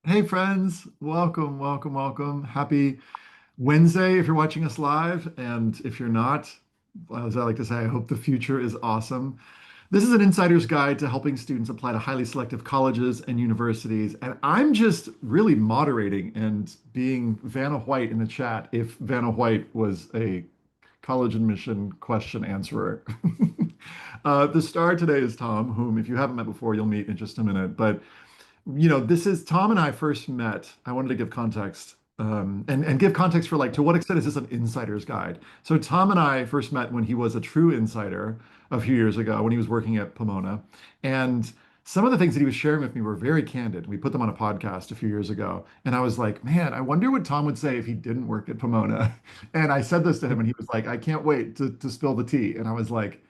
Hey friends, welcome, welcome, welcome. Happy Wednesday if you're watching us live. And if you're not, as I like to say, I hope the future is awesome. This is an insider's guide to helping students apply to highly selective colleges and universities. And I'm just really moderating and being Vanna White in the chat if Vanna White was a college admission question answerer. The star today is Tom, whom, if you haven't met before, you'll meet in just a minute. But this is Tom and I first met. I wanted to give context and give context for like to what extent is this an insider's guide? So Tom and I first met when he was a true insider a few years ago when he was working at Pomona, and some of the things that he was sharing with me were very candid. We put them on a podcast a few years ago, and I was like, man, I wonder what Tom would say if he didn't work at Pomona. And I said this to him, and he was like, I can't wait to spill the tea. And I was like,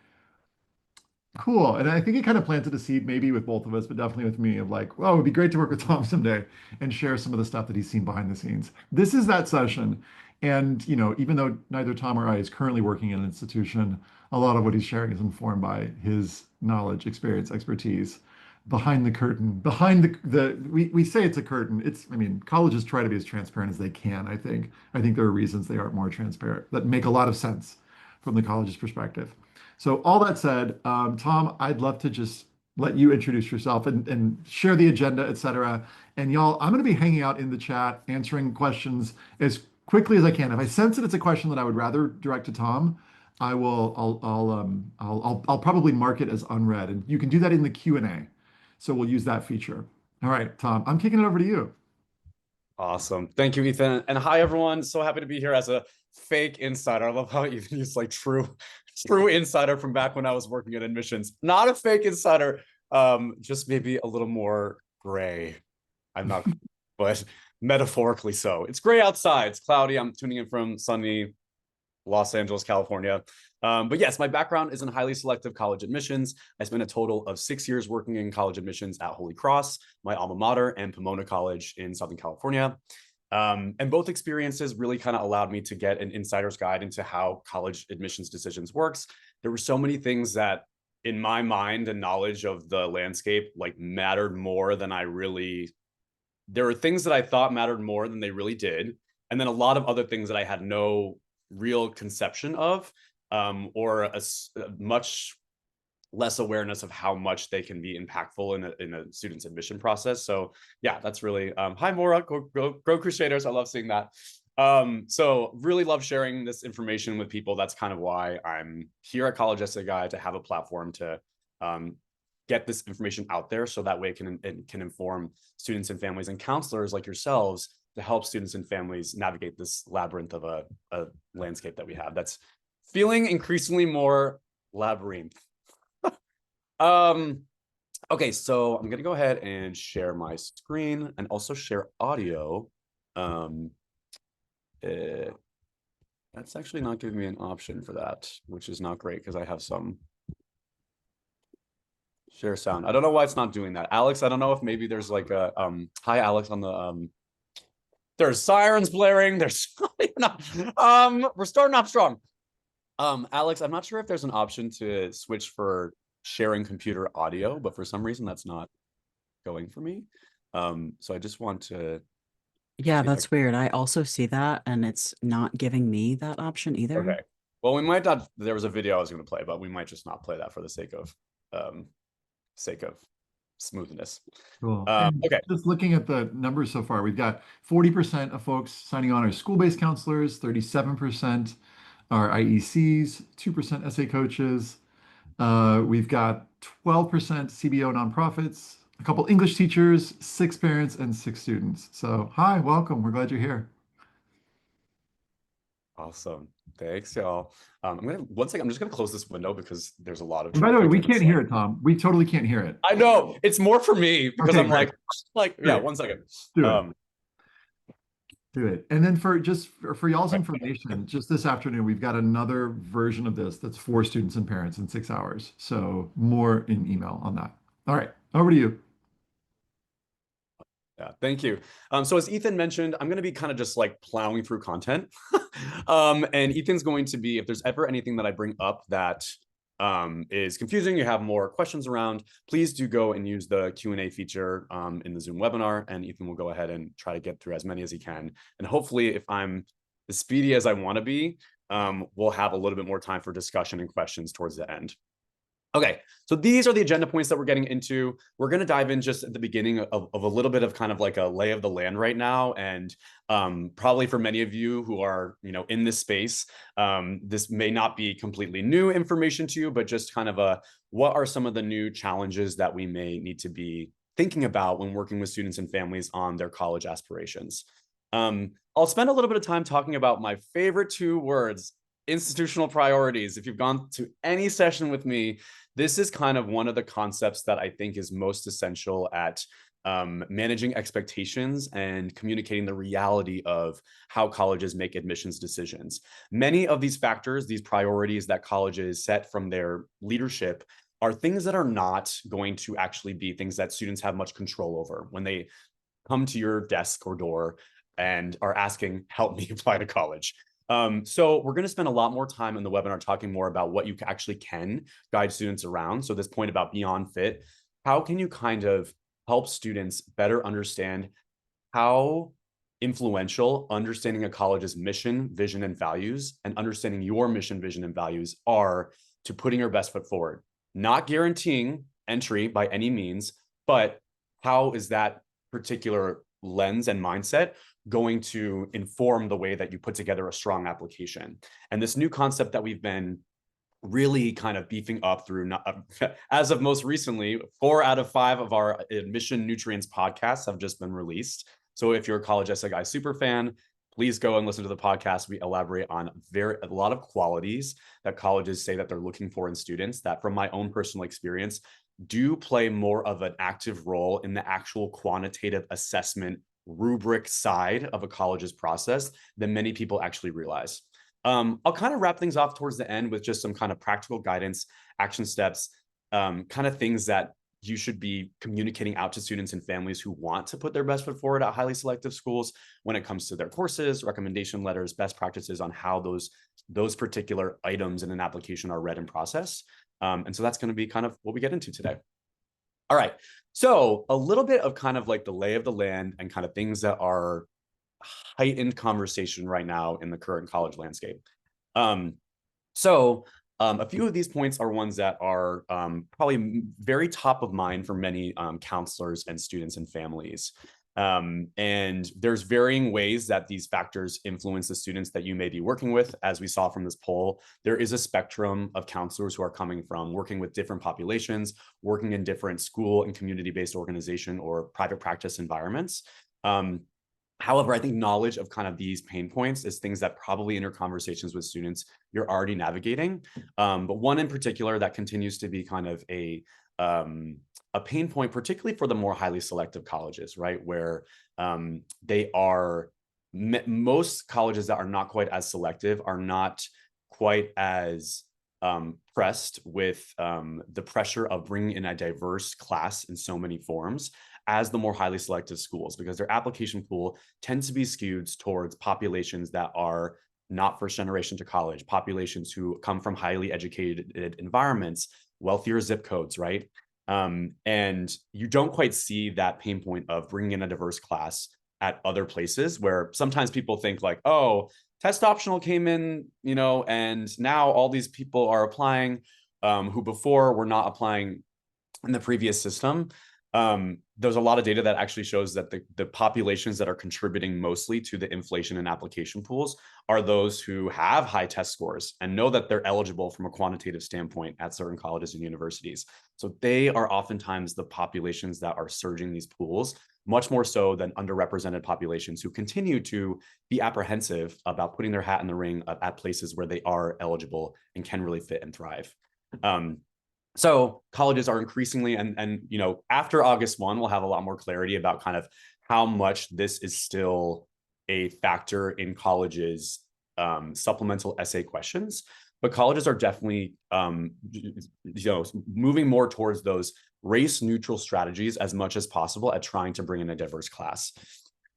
cool. And I think it kind of planted a seed maybe with both of us, but definitely with me of like, well, it would be great to work with Tom someday and share some of the stuff that he's seen behind the scenes. This is that session. And, even though neither Tom or I is currently working in an institution, a lot of what he's sharing is informed by his knowledge, experience, expertise behind the curtain, behind we say it's a curtain. I mean, colleges try to be as transparent as they can, I think. I think there are reasons they aren't more transparent that make a lot of sense from the college's perspective. So all that said, Tom, I'd love to just let you introduce yourself and share the agenda, et cetera. And y'all, I'm going to be hanging out in the chat, answering questions as quickly as I can. If I sense that it's a question that I would rather direct to Tom, I will. I'll probably mark it as unread, and you can do that in the Q&A. So we'll use that feature. All right, Tom, I'm kicking it over to you. Awesome. Thank you, Ethan. And hi, everyone. So happy to be here as a fake insider. I love how Ethan is like true insider from back when I was working at admissions. Not a fake insider, just maybe a little more gray. I'm not, but metaphorically so. It's gray outside. It's cloudy. I'm tuning in from sunny Los Angeles, California. But yes, my background is in highly selective college admissions. I spent a total of 6 years working in college admissions at Holy Cross, my alma mater, and Pomona College in Southern California. And both experiences really kind of allowed me to get an insider's guide into how college admissions decisions works. There were so many things that in my mind and knowledge of the landscape like mattered more than there were things that I thought mattered more than they really did. And then a lot of other things that I had no real conception of, or a much less awareness of how much they can be impactful in a student's admission process. So yeah, that's really, hi Maura, go Crusaders. I love seeing that. So really love sharing this information with people. That's kind of why I'm here at College Essay Guide, to have a platform to get this information out there, so that way it can inform students and families and counselors like yourselves to help students and families navigate this labyrinth of a landscape that we have that's feeling increasingly more labyrinth. Okay, so I'm gonna go ahead and share my screen and also share audio. That's actually not giving me an option for that, which is not great because I have some share sound. I don't know why it's not doing that. Alex, I don't know if maybe there's like a hi Alex on the there's sirens blaring. There's we're starting off strong. Alex, I'm not sure if there's an option to switch for sharing computer audio, but for some reason that's not going for me. So I just want to Yeah, that's weird. I also see that, and it's not giving me that option either. Okay. Well, we might not. There was a video I was going to play, but we might just not play that for the sake of smoothness. Cool. Okay. Just looking at the numbers so far, we've got 40% of folks signing on are school-based counselors, 37% are IECs, 2% essay coaches. We've got 12% CBO nonprofits, a couple English teachers, 6 parents, and 6 students. So, hi, welcome. We're glad you're here. Awesome. Thanks, y'all. I'm just gonna close this window because there's a lot of And by the way, traffic. we can't hear it, Tom. We totally can't hear it. I know it's more for me because Okay, I'm great. yeah, 1 second. Do it. Do it. And then for y'all's information, just this afternoon, we've got another version of this that's for students and parents in 6 hours. So more in email on that. All right, over to you. Yeah, thank you. So as Ethan mentioned, I'm going to be kind of just like plowing through content. And Ethan's going to be, if there's ever anything that I bring up that is confusing, you have more questions around, please do go and use the Q&A feature in the Zoom webinar, and Ethan will go ahead and try to get through as many as he can. And hopefully, if I'm as speedy as I want to be, we'll have a little bit more time for discussion and questions towards the end. Okay, so these are the agenda points that we're getting into. We're going to dive in just at the beginning of a little bit of kind of like a lay of the land right now. And probably for many of you who are, in this space, this may not be completely new information to you, but just kind of what are some of the new challenges that we may need to be thinking about when working with students and families on their college aspirations. I'll spend a little bit of time talking about my favorite two words, institutional priorities. If you've gone to any session with me, this is kind of one of the concepts that I think is most essential at managing expectations and communicating the reality of how colleges make admissions decisions. Many of these factors, these priorities that colleges set from their leadership, are things that are not going to actually be things that students have much control over when they come to your desk or door and are asking, help me apply to college. So we're going to spend a lot more time in the webinar talking more about what you actually can guide students around. So this point about beyond fit, how can you kind of help students better understand how influential understanding a college's mission, vision, and values, and understanding your mission, vision, and values are to putting your best foot forward. Not guaranteeing entry by any means, but how is that particular lens and mindset going to inform the way that you put together a strong application? And this new concept that we've been really kind of beefing up through, as of most recently, 4 out of 5 of our admission nutrients podcasts have just been released. So if you're a College Essay Guy super fan, please go and listen to the podcast. We elaborate on a lot of qualities that colleges say that they're looking for in students that, from my own personal experience, do play more of an active role in the actual quantitative assessment rubric side of a college's process than many people actually realize. I'll kind of wrap things off towards the end with just some kind of practical guidance, action steps, kind of things that you should be communicating out to students and families who want to put their best foot forward at highly selective schools when it comes to their courses, recommendation letters, best practices on how those particular items in an application are read and processed. And so that's going to be kind of what we get into today. All right, so a little bit of kind of like the lay of the land and kind of things that are heightened conversation right now in the current college landscape. A few of these points are ones that are probably very top of mind for many counselors and students and families. And there's varying ways that these factors influence the students that you may be working with. As we saw from this poll, there is a spectrum of counselors who are coming from working with different populations, working in different school and community-based organization or private practice environments. However, I think knowledge of kind of these pain points is things that probably in your conversations with students, you're already navigating. But one in particular that continues to be kind of a pain point, particularly for the more highly selective colleges, right? Where most colleges that are not quite as selective are not quite as pressed with the pressure of bringing in a diverse class in so many forms as the more highly selective schools, because their application pool tends to be skewed towards populations that are not first generation to college, populations who come from highly educated environments, wealthier zip codes, right? And you don't quite see that pain point of bringing in a diverse class at other places where sometimes people think like, oh, test optional came in, and now all these people are applying who before were not applying in the previous system. There's a lot of data that actually shows that the populations that are contributing mostly to the inflation in application pools are those who have high test scores and know that they're eligible from a quantitative standpoint at certain colleges and universities. So they are oftentimes the populations that are surging these pools, much more so than underrepresented populations who continue to be apprehensive about putting their hat in the ring at places where they are eligible and can really fit and thrive. So colleges are increasingly, and after August 1, we'll have a lot more clarity about kind of how much this is still a factor in colleges' supplemental essay questions. But colleges are definitely, moving more towards those race-neutral strategies as much as possible at trying to bring in a diverse class.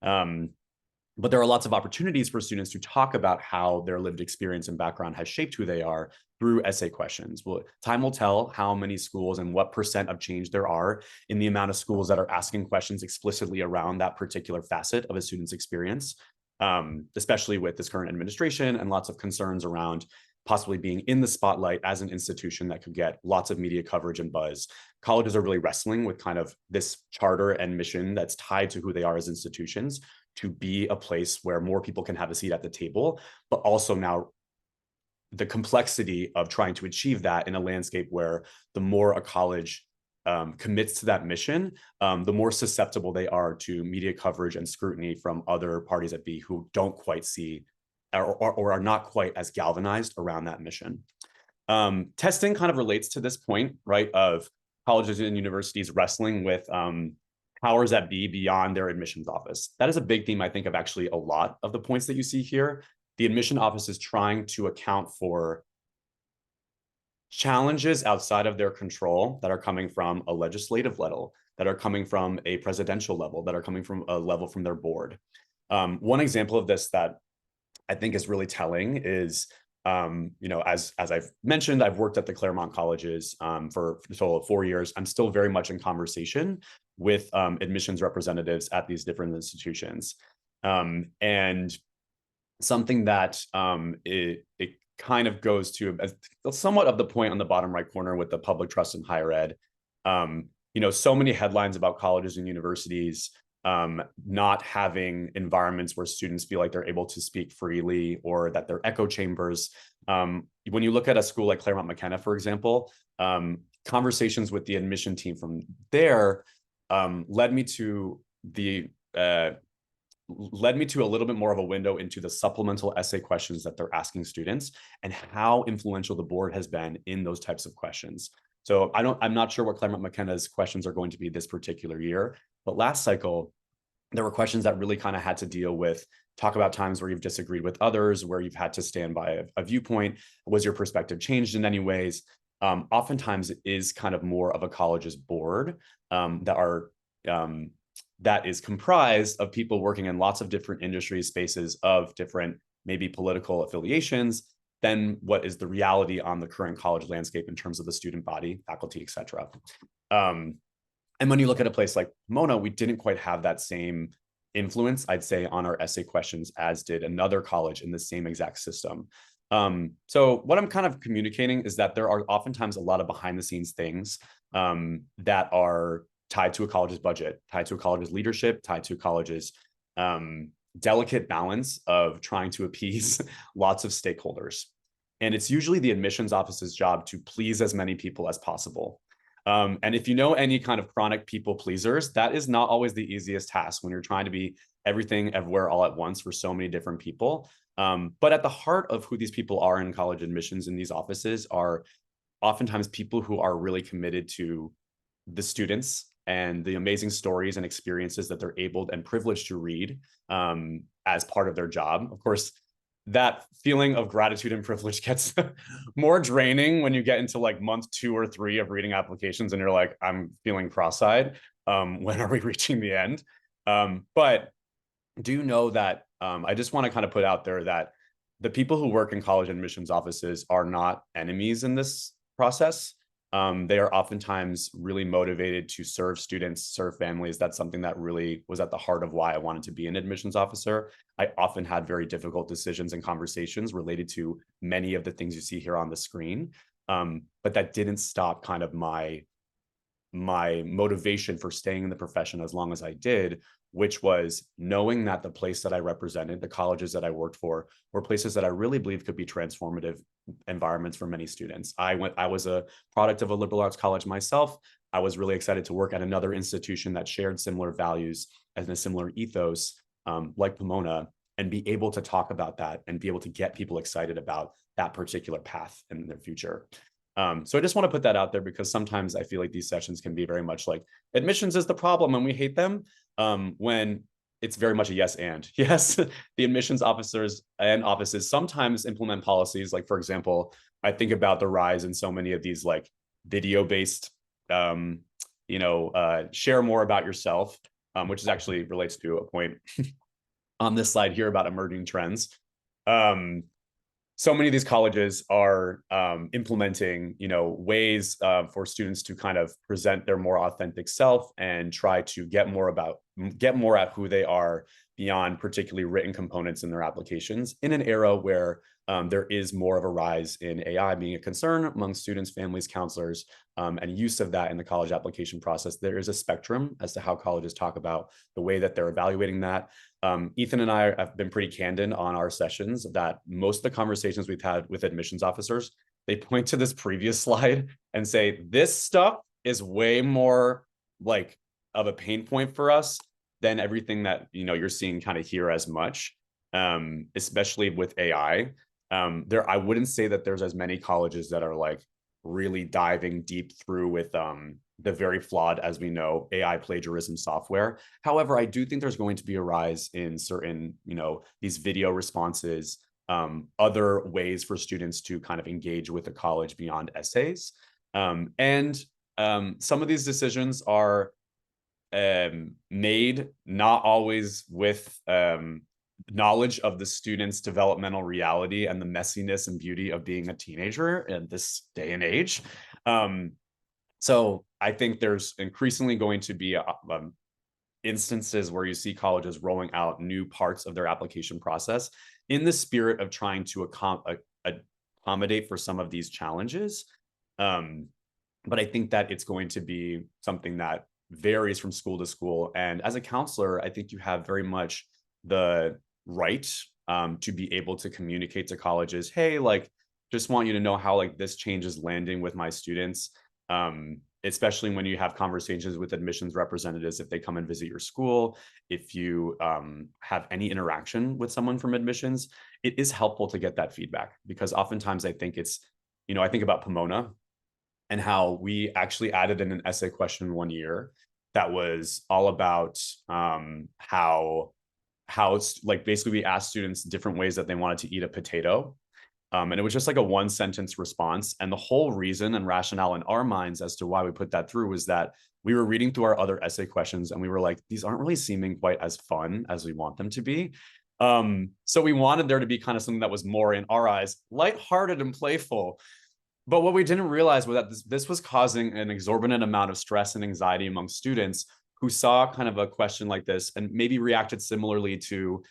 But there are lots of opportunities for students to talk about how their lived experience and background has shaped who they are through essay questions. Well, time will tell how many schools and what % of change there are in the amount of schools that are asking questions explicitly around that particular facet of a student's experience, especially with this current administration and lots of concerns around possibly being in the spotlight as an institution that could get lots of media coverage and buzz. Colleges are really wrestling with kind of this charter and mission that's tied to who they are as institutions, to be a place where more people can have a seat at the table, but also now the complexity of trying to achieve that in a landscape where the more a college commits to that mission, the more susceptible they are to media coverage and scrutiny from other parties at B who don't quite see or are not quite as galvanized around that mission. Testing kind of relates to this point, right, of colleges and universities wrestling with powers that be beyond their admissions office. That is a big theme, I think, of actually a lot of the points that you see here. The admission office is trying to account for challenges outside of their control that are coming from a legislative level, that are coming from a presidential level, that are coming from a level from their board. One example of this that I think is really telling is, as I've mentioned, I've worked at the Claremont Colleges for a total of 4 years. I'm still very much in conversation with admissions representatives at these different institutions. And something that it kind of goes to somewhat of the point on the bottom right corner with the public trust in higher ed. So many headlines about colleges and universities not having environments where students feel like they're able to speak freely, or that they're echo chambers. When you look at a school like Claremont McKenna, for example, conversations with the admission team from there led me to a little bit more of a window into the supplemental essay questions that they're asking students and how influential the board has been in those types of questions. So I'm not sure what Claremont McKenna's questions are going to be this particular year, but last cycle, there were questions that really kind of had to deal with, talk about times where you've disagreed with others, where you've had to stand by a viewpoint. Was your perspective changed in any ways? Oftentimes it is kind of more of a college's board that is comprised of people working in lots of different industry spaces of different, maybe political affiliations, than what is the reality on the current college landscape in terms of the student body, faculty, et cetera. And when you look at a place like Pomona, we didn't quite have that same influence, I'd say, on our essay questions as did another college in the same exact system. So what I'm kind of communicating is that there are oftentimes a lot of behind the scenes things that are tied to a college's budget, tied to a college's leadership, tied to a college's delicate balance of trying to appease lots of stakeholders. And it's usually the admissions office's job to please as many people as possible. And if you know any kind of chronic people pleasers, that is not always the easiest task when you're trying to be everything everywhere all at once for so many different people. But at the heart of who these people are in college admissions in these offices are oftentimes people who are really committed to the students and the amazing stories and experiences that they're able and privileged to read as part of their job. Of course, that feeling of gratitude and privilege gets more draining when you get into like month 2 or 3 of reading applications and you're like, I'm feeling cross-eyed. When are we reaching the end? But do know that I just want to kind of put out there that the people who work in college admissions offices are not enemies in this process. They are oftentimes really motivated to serve students, serve families. That's something that really was at the heart of why I wanted to be an admissions officer. I often had very difficult decisions and conversations related to many of the things you see here on the screen. But that didn't stop kind of my motivation for staying in the profession as long as I did, which was knowing that the place that I represented, the colleges that I worked for, were places that I really believe could be transformative environments for many students. I was a product of a liberal arts college myself. I was really excited to work at another institution that shared similar values and a similar ethos, like Pomona, and be able to talk about that and be able to get people excited about that particular path in their future. So I just want to put that out there because sometimes I feel like these sessions can be very much like admissions is the problem and we hate them, when it's very much a yes and. Yes, the admissions officers and offices sometimes implement policies. Like, for example, I think about the rise in so many of these like video-based, share more about yourself, which is actually relates to a point on this slide here about emerging trends. so many of these colleges are implementing, ways for students to kind of present their more authentic self and try to get more at who they are beyond particularly written components in their applications in an era where there is more of a rise in AI being a concern among students, families, counselors, and use of that in the college application process. There is a spectrum as to how colleges talk about the way that they're evaluating that. Ethan and I have been pretty candid on our sessions that most of the conversations we've had with admissions officers, they point to this previous slide and say, this stuff is way more like of a pain point for us than everything that, you're seeing kind of here as much, especially with AI. I wouldn't say that there's as many colleges that are like really diving deep through with the very flawed, as we know, AI plagiarism software. However, I do think there's going to be a rise in certain, these video responses, other ways for students to kind of engage with the college beyond essays. And some of these decisions are made not always with knowledge of the student's developmental reality and the messiness and beauty of being a teenager in this day and age. So I think there's increasingly going to be instances where you see colleges rolling out new parts of their application process in the spirit of trying to accommodate for some of these challenges. But I think that it's going to be something that varies from school to school. And as a counselor, I think you have very much the right to be able to communicate to colleges, hey, like, just want you to know how like this change is landing with my students. Especially when you have conversations with admissions representatives, if they come and visit your school, if you have any interaction with someone from admissions, it is helpful to get that feedback, because oftentimes I think it's, I think about Pomona and how we actually added in an essay question one year that was all about how it's like, basically we asked students different ways that they wanted to eat a potato. And it was just like a 1-sentence response. And the whole reason and rationale in our minds as to why we put that through was that we were reading through our other essay questions and we were like, these aren't really seeming quite as fun as we want them to be. So we wanted there to be kind of something that was more, in our eyes, lighthearted and playful. But what we didn't realize was that this was causing an exorbitant amount of stress and anxiety among students who saw kind of a question like this and maybe reacted similarly to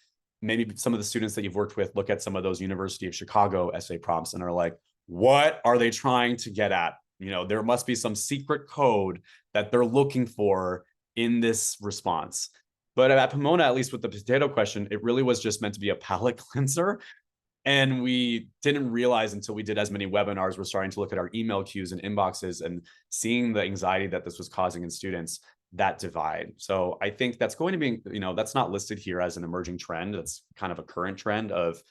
maybe some of the students that you've worked with look at some of those University of Chicago essay prompts and are like, what are they trying to get at? There must be some secret code that they're looking for in this response. But at Pomona, at least with the potato question, it really was just meant to be a palate cleanser. And we didn't realize until we did as many webinars, we're starting to look at our email queues and inboxes and seeing the anxiety that this was causing in students, that divide. So I think that's going to be, that's not listed here as an emerging trend. That's kind of a current trend of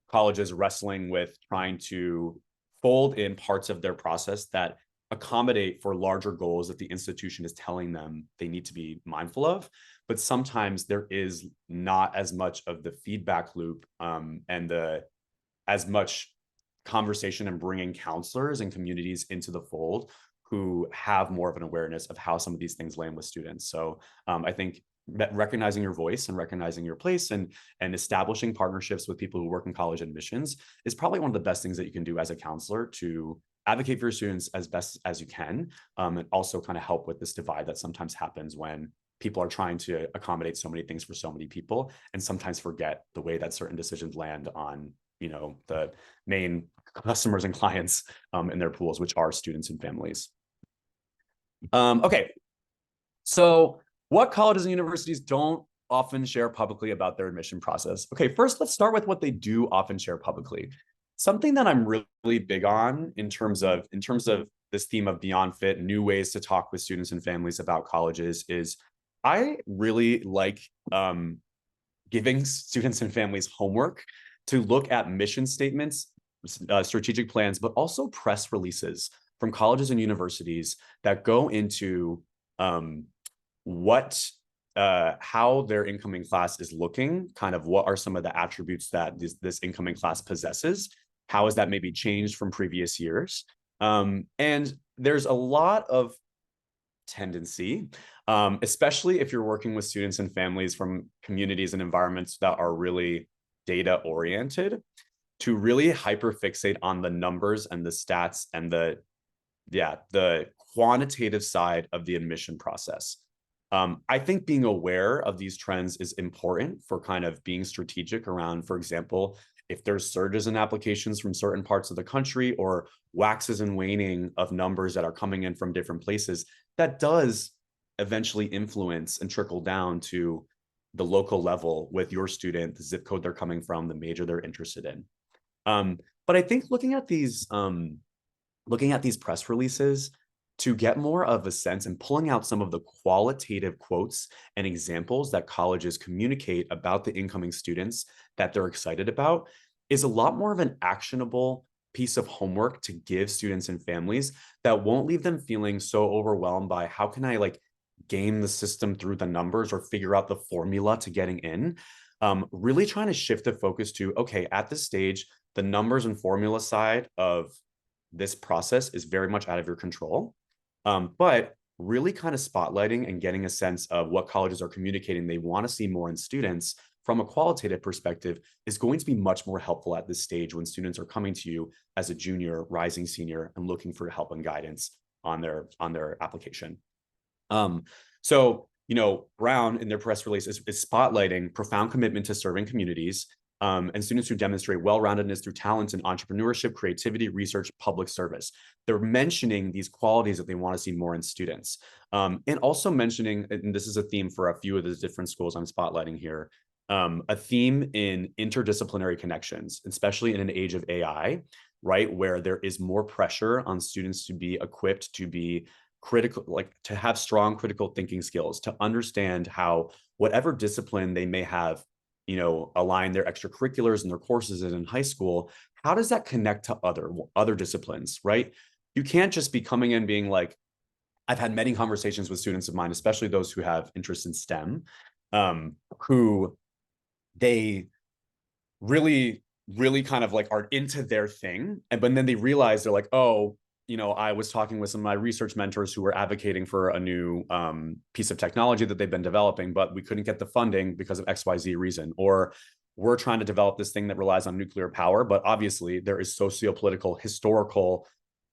colleges wrestling with trying to fold in parts of their process that accommodate for larger goals that the institution is telling them they need to be mindful of. But sometimes there is not as much of the feedback loop and as much conversation and bringing counselors and communities into the fold who have more of an awareness of how some of these things land with students. So I think that recognizing your voice and recognizing your place and establishing partnerships with people who work in college admissions is probably one of the best things that you can do as a counselor to advocate for your students as best as you can, and also kind of help with this divide that sometimes happens when people are trying to accommodate so many things for so many people and sometimes forget the way that certain decisions land on the main customers and clients in their pools, which are students and families. Okay, so what colleges and universities don't often share publicly about their admission process? Okay, first let's start with what they do often share publicly. Something that I'm really big on in terms of this theme of Beyond Fit, new ways to talk with students and families about colleges, is I really like giving students and families homework to look at mission statements, strategic plans, but also press releases from colleges and universities that go into how their incoming class is looking, kind of what are some of the attributes that this incoming class possesses, how has that maybe changed from previous years. And there's a lot of tendency, especially if you're working with students and families from communities and environments that are really data oriented, to really hyperfixate on the numbers and the stats and the quantitative side of the admission process. I think being aware of these trends is important for kind of being strategic around, for example, if there's surges in applications from certain parts of the country or waxes and waning of numbers that are coming in from different places, that does eventually influence and trickle down to the local level with your student, the zip code they're coming from, the major they're interested in. But I think looking at these press releases to get more of a sense and pulling out some of the qualitative quotes and examples that colleges communicate about the incoming students that they're excited about is a lot more of an actionable piece of homework to give students and families that won't leave them feeling so overwhelmed by how can I like game the system through the numbers or figure out the formula to getting in. Really trying to shift the focus to, okay, at this stage, the numbers and formula side of this process is very much out of your control. But really kind of spotlighting and getting a sense of what colleges are communicating they want to see more in students from a qualitative perspective is going to be much more helpful at this stage when students are coming to you as a junior, rising senior, and looking for help and guidance on their application. So, you know, Brown in their press release is spotlighting profound commitment to serving communities, and students who demonstrate well-roundedness through talents in entrepreneurship, creativity, research, public service. They're mentioning these qualities that they want to see more in students. And also mentioning, and this is a theme for a few of the different schools I'm spotlighting here, a theme in interdisciplinary connections, especially in an age of AI, right? Where there is more pressure on students to be equipped to be critical, like to have strong critical thinking skills, to understand how whatever discipline they may have, you know, align their extracurriculars and their courses in high school, how does that connect to other disciplines, right? You can't just be coming in being like, I've had many conversations with students of mine, especially those who have interest in STEM, who they really kind of like are into their thing. But then they realize they're like, oh, you know, I was talking with some of my research mentors who were advocating for a new piece of technology that they've been developing, but we couldn't get the funding because of XYZ reason. Or we're trying to develop this thing that relies on nuclear power, but obviously there is sociopolitical, historical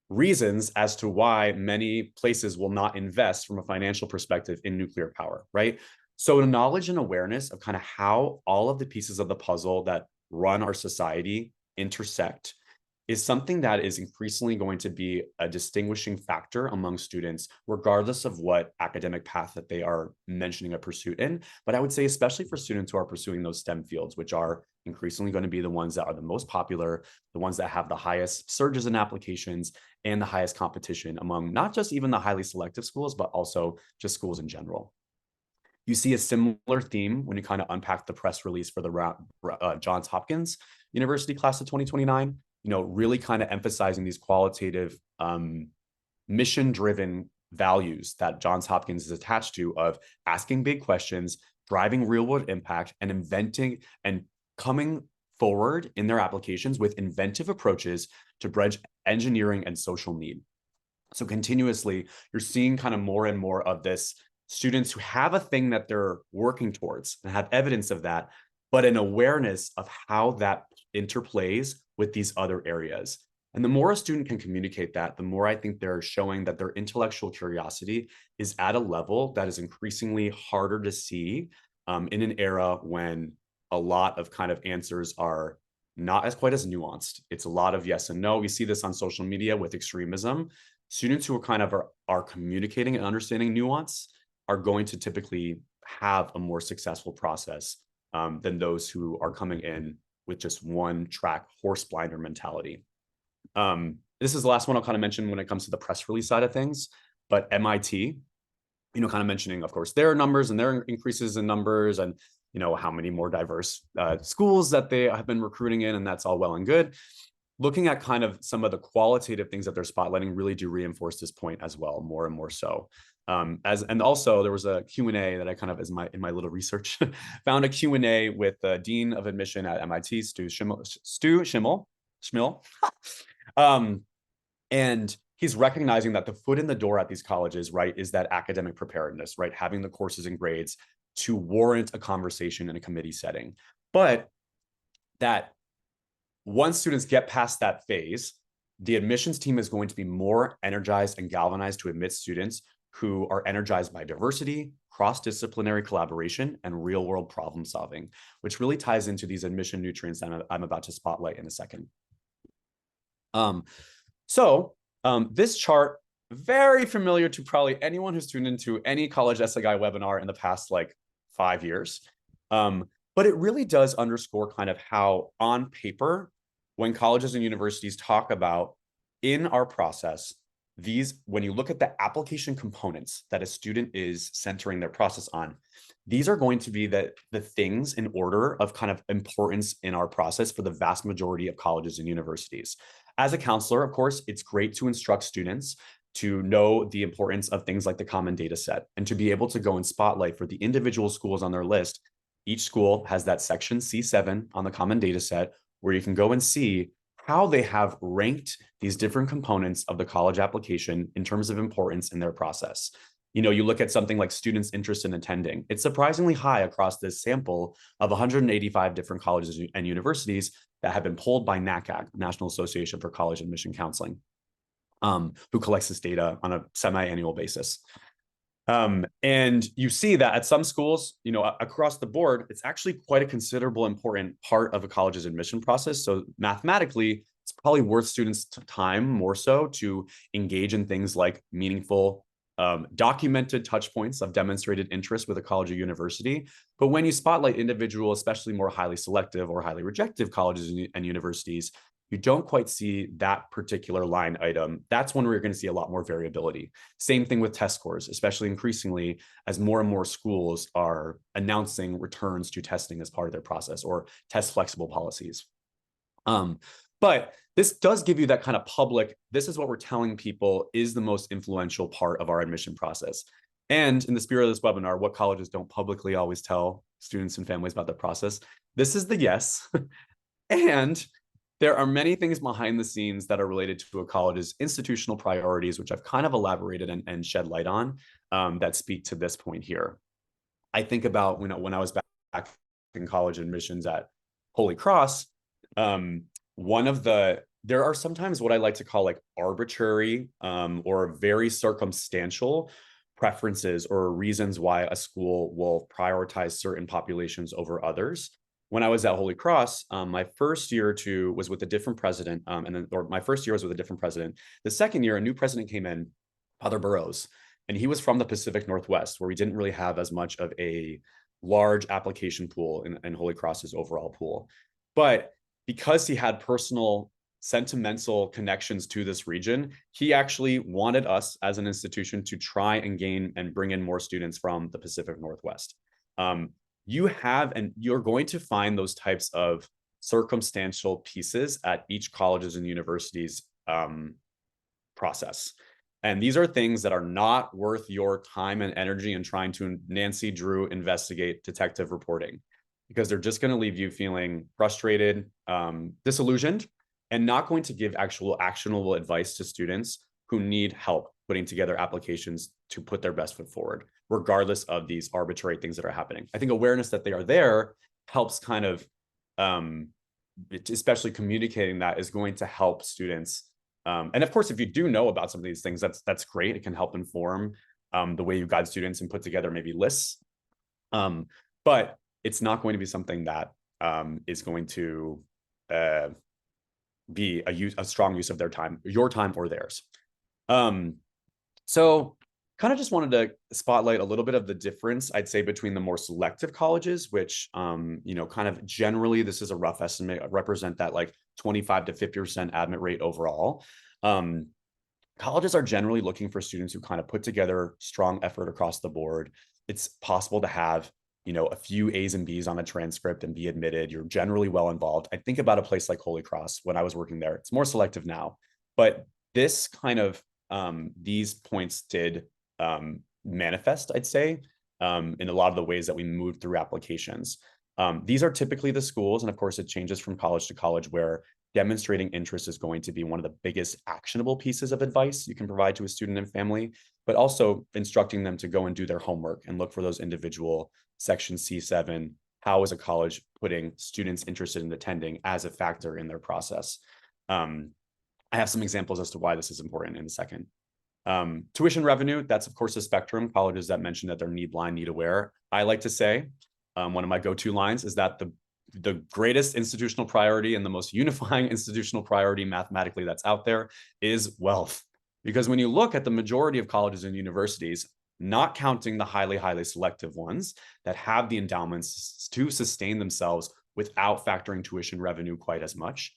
reasons as to why many places will not invest from a financial perspective in nuclear power, right? So knowledge and awareness of kind of how all of the pieces of the puzzle that run our society intersect is something that is increasingly going to be a distinguishing factor among students, regardless of what academic path that they are mentioning a pursuit in. But I would say, especially for students who are pursuing those STEM fields, which are increasingly going to be the ones that are the most popular, the ones that have the highest surges in applications and the highest competition among not just even the highly selective schools, but also just schools in general. You see a similar theme when you kind of unpack the press release for the Johns Hopkins University class of 2029, you know, really kind of emphasizing these qualitative mission-driven values that Johns Hopkins is attached to of asking big questions, driving real-world impact, and inventing and coming forward in their applications with inventive approaches to bridge engineering and social need. So continuously, you're seeing kind of more and more of this students who have a thing that they're working towards and have evidence of that, but an awareness of how that interplays with these other areas. And the more a student can communicate that, the more I think they're showing that their intellectual curiosity is at a level that is increasingly harder to see in an era when a lot of kind of answers are not as quite as nuanced. It's a lot of yes and no. We see this on social media with extremism. Students who are kind of are communicating and understanding nuance are going to typically have a more successful process than those who are coming in with just one track horse blinder mentality. This is the last one I'll kind of mention when it comes to the press release side of things, but MIT, you know, kind of mentioning, of course, their numbers and their increases in numbers and, you know, how many more diverse schools that they have been recruiting in, and that's all well and good. Looking at kind of some of the qualitative things that they're spotlighting really do reinforce this point as well, more and more so. And also there was a Q&A that I kind of, in my little research, found a Q&A with the Dean of Admission at MIT, Stu Schmiel. And he's recognizing that the foot in the door at these colleges, right, is that academic preparedness, right? Having the courses and grades to warrant a conversation in a committee setting. But that once students get past that phase, the admissions team is going to be more energized and galvanized to admit students who are energized by diversity, cross-disciplinary collaboration, and real-world problem solving, which really ties into these admission nutrients that I'm about to spotlight in a second. This chart, very familiar to probably anyone who's tuned into any college essay guy webinar in the past like 5 years. But it really does underscore kind of how on paper, when colleges and universities talk about in our process, when you look at the application components that a student is centering their process on, these are going to be the things in order of kind of importance in our process for the vast majority of colleges and universities. As a counselor, of course, it's great to instruct students to know the importance of things like the common data set and to be able to go and spotlight for the individual schools on their list. Each school has that section C7 on the common data set where you can go and see how they have ranked these different components of the college application in terms of importance in their process. You know, you look at something like students' interest in attending. It's surprisingly high across this sample of 185 different colleges and universities that have been polled by NACAC, National Association for College Admission Counseling, who collects this data on a semi-annual basis. And you see that at some schools, you know, across the board, it's actually quite a considerable important part of a college's admission process. So mathematically, it's probably worth students' time more so to engage in things like meaningful, documented touch points of demonstrated interest with a college or university. But when you spotlight individual, especially more highly selective or highly rejective colleges and universities, you don't quite see that particular line item. That's when we're going to see a lot more variability. Same thing with test scores, especially increasingly as more and more schools are announcing returns to testing as part of their process or test flexible policies. But this does give you that kind of public, this is what we're telling people is the most influential part of our admission process. And in the spirit of this webinar, what colleges don't publicly always tell students and families about their process, this is the yes. And there are many things behind the scenes that are related to a college's institutional priorities, which I've kind of elaborated and shed light on, that speak to this point here. I think about when I was back in college admissions at Holy Cross, there are sometimes what I like to call like arbitrary or very circumstantial preferences or reasons why a school will prioritize certain populations over others. When I was at Holy Cross, my first year or two was with a different president, my first year was with a different president. The second year, a new president came in, Father Burrows, and he was from the Pacific Northwest, where we didn't really have as much of a large application pool in Holy Cross's overall pool. But because he had personal, sentimental connections to this region, he actually wanted us as an institution to try and gain and bring in more students from the Pacific Northwest. You're going to find those types of circumstantial pieces at each colleges and universities process. And these are things that are not worth your time and energy in trying to Nancy Drew investigate detective reporting, because they're just going to leave you feeling frustrated, disillusioned, and not going to give actual actionable advice to students who need help putting together applications to put their best foot forward, regardless of these arbitrary things that are happening. I think awareness that they are there helps kind of, especially communicating that is going to help students. And of course, if you do know about some of these things, that's great. It can help inform the way you guide students and put together maybe lists. But it's not going to be something that is going to be a strong use of their time, your time or theirs. So kind of just wanted to spotlight a little bit of the difference, I'd say, between the more selective colleges, which, kind of generally, this is a rough estimate, represent that like 25 to 50% admit rate overall. Colleges are generally looking for students who kind of put together strong effort across the board. It's possible to have, a few A's and B's on a transcript and be admitted. You're generally well involved. I think about a place like Holy Cross when I was working there. It's more selective now, but this kind of, these points did manifest, I'd say, in a lot of the ways that we moved through applications. These are typically the schools, and of course it changes from college to college, where demonstrating interest is going to be one of the biggest actionable pieces of advice you can provide to a student and family, but also instructing them to go and do their homework and look for those individual section C7 how is a college putting students interested in attending as a factor in their process? I have some examples as to why this is important in a second. Tuition revenue, that's of course a spectrum. Colleges that mention that they're need blind, need aware. I like to say, one of my go-to lines is that the greatest institutional priority and the most unifying institutional priority mathematically that's out there is wealth. Because when you look at the majority of colleges and universities, not counting the highly selective ones that have the endowments to sustain themselves without factoring tuition revenue quite as much,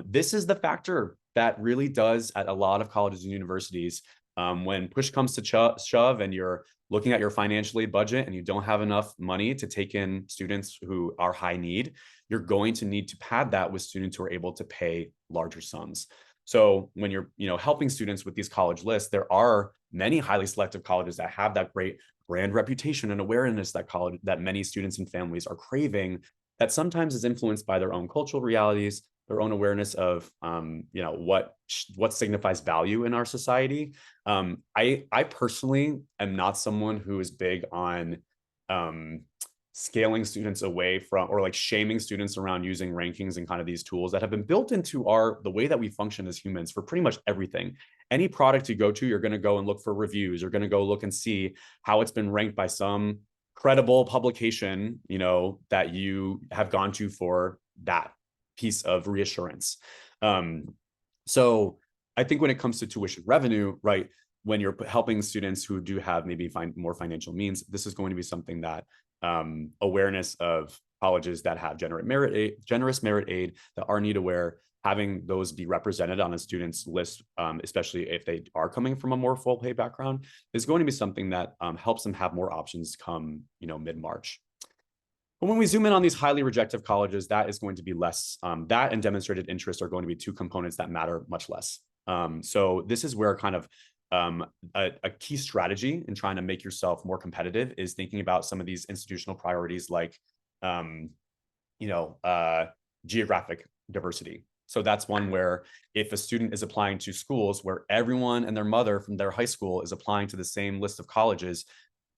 this is the factor that really does at a lot of colleges and universities, when push comes to shove and you're looking at your financial aid budget and you don't have enough money to take in students who are high need, you're going to need to pad that with students who are able to pay larger sums. So when you're helping students with these college lists, there are many highly selective colleges that have that great brand reputation and awareness that many students and families are craving, that sometimes is influenced by their own cultural realities, their own awareness of what signifies value in our society. I personally am not someone who is big on scaling students away from, or like shaming students around using rankings and kind of these tools that have been built into the way that we function as humans for pretty much everything. Any product you go to, you're going to go and look for reviews. You're going to go look and see how it's been ranked by some credible publication, that you have gone to for that piece of reassurance. So I think when it comes to tuition revenue, right, when you're helping students who do have maybe more financial means, this is going to be something that awareness of colleges that have generous merit aid that are need aware, having those be represented on a student's list, especially if they are coming from a more full pay background, is going to be something that helps them have more options come mid-March. But when we zoom in on these highly rejective colleges, that is going to be less, that and demonstrated interest are going to be two components that matter much less. So this is where kind of a key strategy in trying to make yourself more competitive is thinking about some of these institutional priorities like, geographic diversity. So that's one where if a student is applying to schools where everyone and their mother from their high school is applying to the same list of colleges,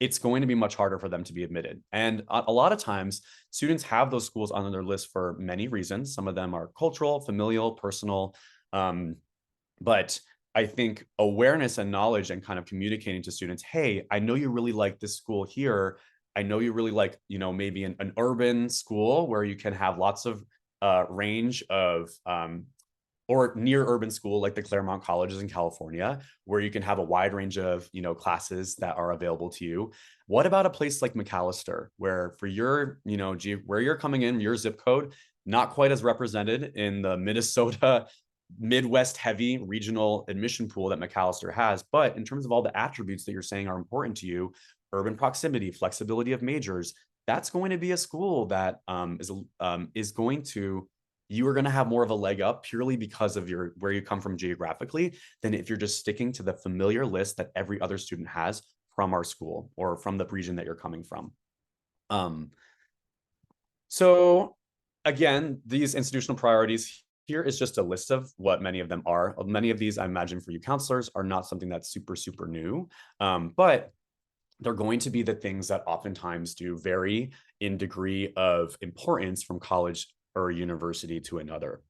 it's going to be much harder for them to be admitted. And a lot of times students have those schools on their list for many reasons. Some of them are cultural, familial, personal, but I think awareness and knowledge and kind of communicating to students, hey, I know you really like this school here. I know you really like, maybe an urban school where you can have lots of range of, or near urban school like the Claremont Colleges in California, where you can have a wide range of, classes that are available to you. What about a place like McAllister, where for your, where you're coming in, your zip code, not quite as represented in the Minnesota Midwest heavy regional admission pool that McAllister has, but in terms of all the attributes that you're saying are important to you, urban proximity, flexibility of majors, that's going to be a school that is going to, you are going to have more of a leg up purely because of where you come from geographically than if you're just sticking to the familiar list that every other student has from our school or from the region that you're coming from. So again, these institutional priorities, here is just a list of what many of them are. Many of these, I imagine for you counselors, are not something that's super new, but they're going to be the things that oftentimes do vary in degree of importance from college or university to another.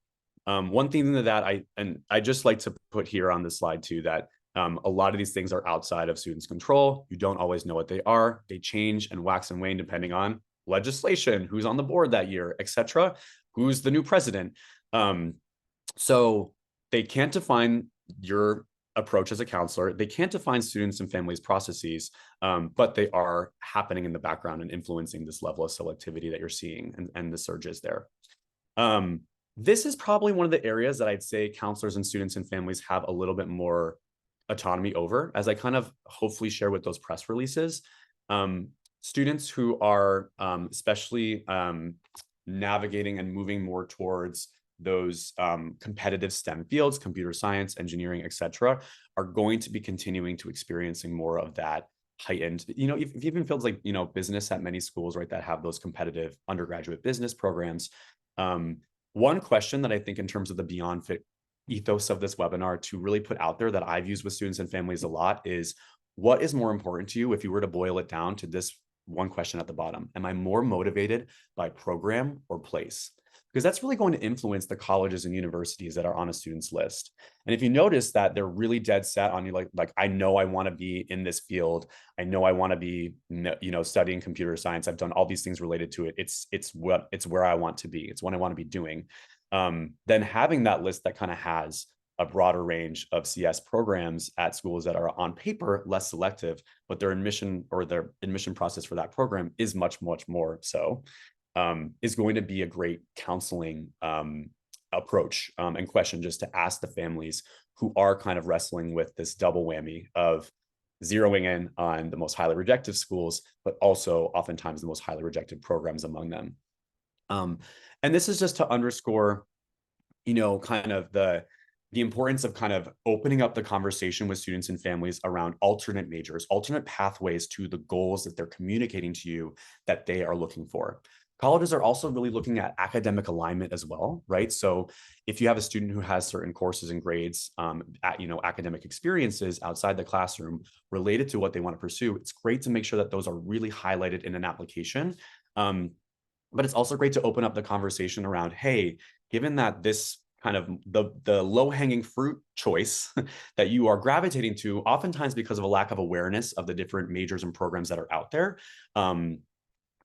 One thing that I just like to put here on this slide too, that a lot of these things are outside of students' control. You don't always know what they are. They change and wax and wane depending on legislation, who's on the board that year, etc., who's the new president. So they can't define your approach as a counselor. They can't define students and families' processes, but they are happening in the background and influencing this level of selectivity that you're seeing and the surges there. This is probably one of the areas that I'd say counselors and students and families have a little bit more autonomy over, as I kind of hopefully share with those press releases. Students who are especially navigating and moving more towards those competitive STEM fields, computer science, engineering, etc., are going to be continuing to experiencing more of that heightened, if even fields like, business at many schools, right, that have those competitive undergraduate business programs. One question that I think in terms of the Beyond Fit ethos of this webinar to really put out there that I've used with students and families a lot is, what is more important to you if you were to boil it down to this one question at the bottom. Am I more motivated by program or place? Because that's really going to influence the colleges and universities that are on a student's list. And if you notice that they're really dead set on you, like I know I want to be in this field. I know I want to be, studying computer science. I've done all these things related to it. It's where I want to be. It's what I want to be doing. Then having that list that kind of has a broader range of CS programs at schools that are on paper less selective, but their admission process for that program is much more so, is going to be a great counseling approach and question, just to ask the families who are kind of wrestling with this double whammy of zeroing in on the most highly rejected schools, but also oftentimes the most highly rejected programs among them. And this is just to underscore, kind of the importance of kind of opening up the conversation with students and families around alternate majors, alternate pathways to the goals that they're communicating to you that they are looking for. Colleges are also really looking at academic alignment as well, right? So if you have a student who has certain courses and grades, academic experiences outside the classroom related to what they want to pursue, it's great to make sure that those are really highlighted in an application. But it's also great to open up the conversation around, hey, given that this kind of the low-hanging fruit choice that you are gravitating to, oftentimes because of a lack of awareness of the different majors and programs that are out there,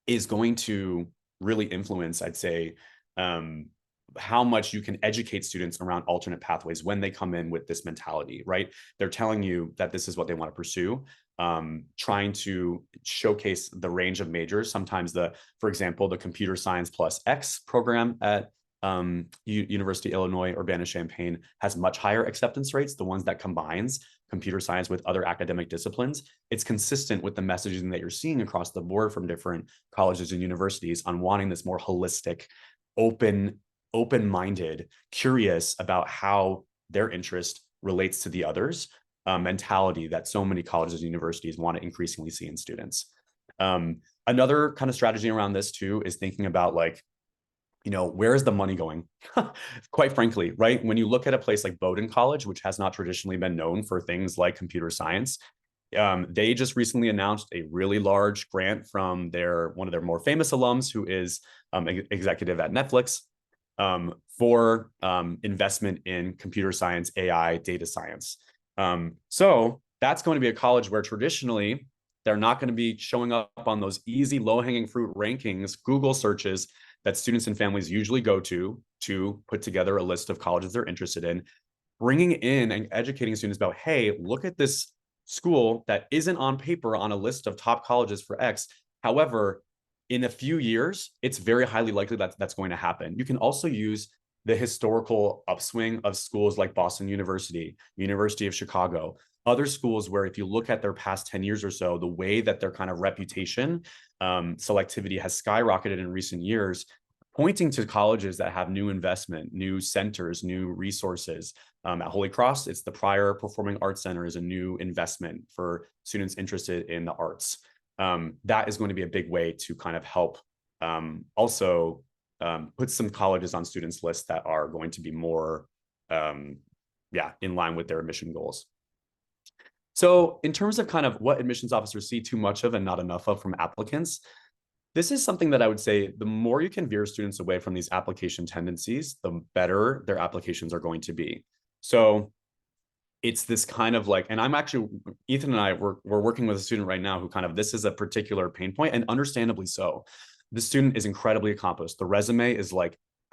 is going to really influence, I'd say, how much you can educate students around alternate pathways when they come in with this mentality, right? They're telling you that this is what they want to pursue, trying to showcase the range of majors. Sometimes for example, the computer science plus X program at University of Illinois Urbana-Champaign has much higher acceptance rates, the ones that combines computer science with other academic disciplines. It's consistent with the messaging that you're seeing across the board from different colleges and universities on wanting this more holistic, open-minded, curious about how their interest relates to the others mentality that so many colleges and universities want to increasingly see in students. Another kind of strategy around this too is thinking about where is the money going? Quite frankly, right? When you look at a place like Bowdoin College, which has not traditionally been known for things like computer science, they just recently announced a really large grant from one of their more famous alums, who is executive at Netflix, for investment in computer science, AI, data science. So that's going to be a college where traditionally they're not going to be showing up on those easy low-hanging fruit rankings, Google searches that students and families usually go to put together a list of colleges they're interested in, bringing in and educating students about, hey, look at this school that isn't on paper on a list of top colleges for X. However, in a few years, it's very highly likely that that's going to happen. You can also use the historical upswing of schools like Boston University, University of Chicago, other schools where if you look at their past 10 years or so, the way that their kind of reputation, selectivity has skyrocketed in recent years, pointing to colleges that have new investment, new centers, new resources. At Holy Cross, it's the Pryor Performing Arts Center is a new investment for students interested in the arts. That is going to be a big way to kind of help also put some colleges on students' lists that are going to be more in line with their admission goals. So in terms of kind of what admissions officers see too much of and not enough of from applicants, this is something that I would say the more you can veer students away from these application tendencies, the better their applications are going to be. So it's this kind of and I'm actually, Ethan and I, we're working with a student right now who kind of, this is a particular pain point, and understandably so. The student is incredibly accomplished. The resume is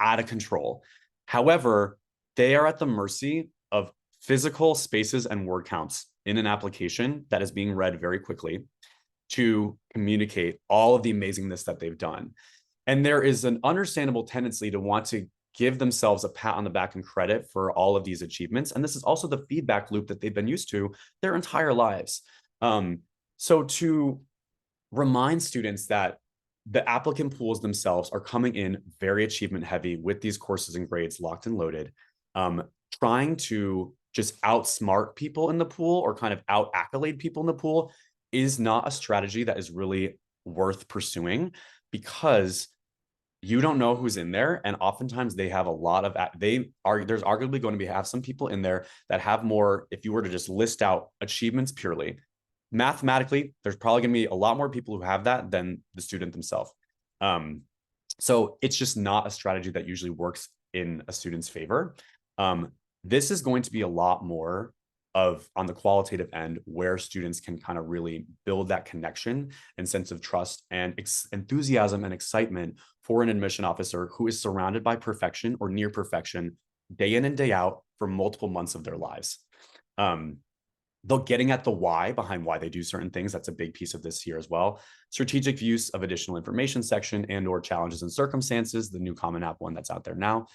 out of control. However, they are at the mercy of physical spaces and word counts in an application that is being read very quickly to communicate all of the amazingness that they've done. And there is an understandable tendency to want to give themselves a pat on the back and credit for all of these achievements. And this is also the feedback loop that they've been used to their entire lives. So to remind students that the applicant pools themselves are coming in very achievement heavy with these courses and grades locked and loaded, trying to just outsmart people in the pool or kind of out accolade people in the pool is not a strategy that is really worth pursuing, because you don't know who's in there. And oftentimes they have a lot of, there's arguably going to have some people in there that have more, if you were to just list out achievements purely, mathematically, there's probably going to be a lot more people who have that than the student themselves. So it's just not a strategy that usually works in a student's favor. This is going to be a lot more of on the qualitative end where students can kind of really build that connection and sense of trust and enthusiasm and excitement for an admission officer who is surrounded by perfection or near perfection day in and day out for multiple months of their lives. Though getting at the why behind why they do certain things, that's a big piece of this here as well. Strategic use of additional information section and or challenges and circumstances, the new Common App one that's out there now.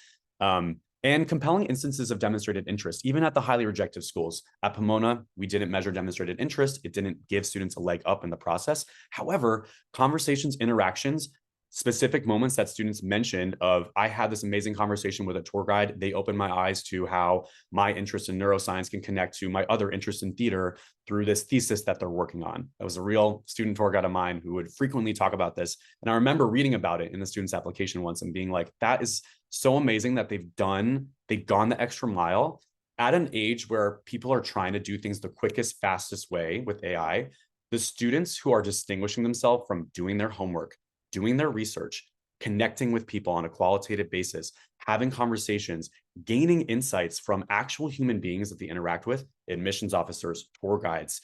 And compelling instances of demonstrated interest, even at the highly rejected schools. At Pomona, we didn't measure demonstrated interest. It didn't give students a leg up in the process. However, conversations, interactions, specific moments that students mentioned of, I had this amazing conversation with a tour guide. They opened my eyes to how my interest in neuroscience can connect to my other interest in theater through this thesis that they're working on. That was a real student tour guide of mine who would frequently talk about this. And I remember reading about it in the student's application once and being like, that is so amazing that they've gone the extra mile at an age where people are trying to do things the quickest, fastest way with AI. The students who are distinguishing themselves from doing their homework, doing their research, connecting with people on a qualitative basis, having conversations, gaining insights from actual human beings that they interact with, admissions officers, tour guides,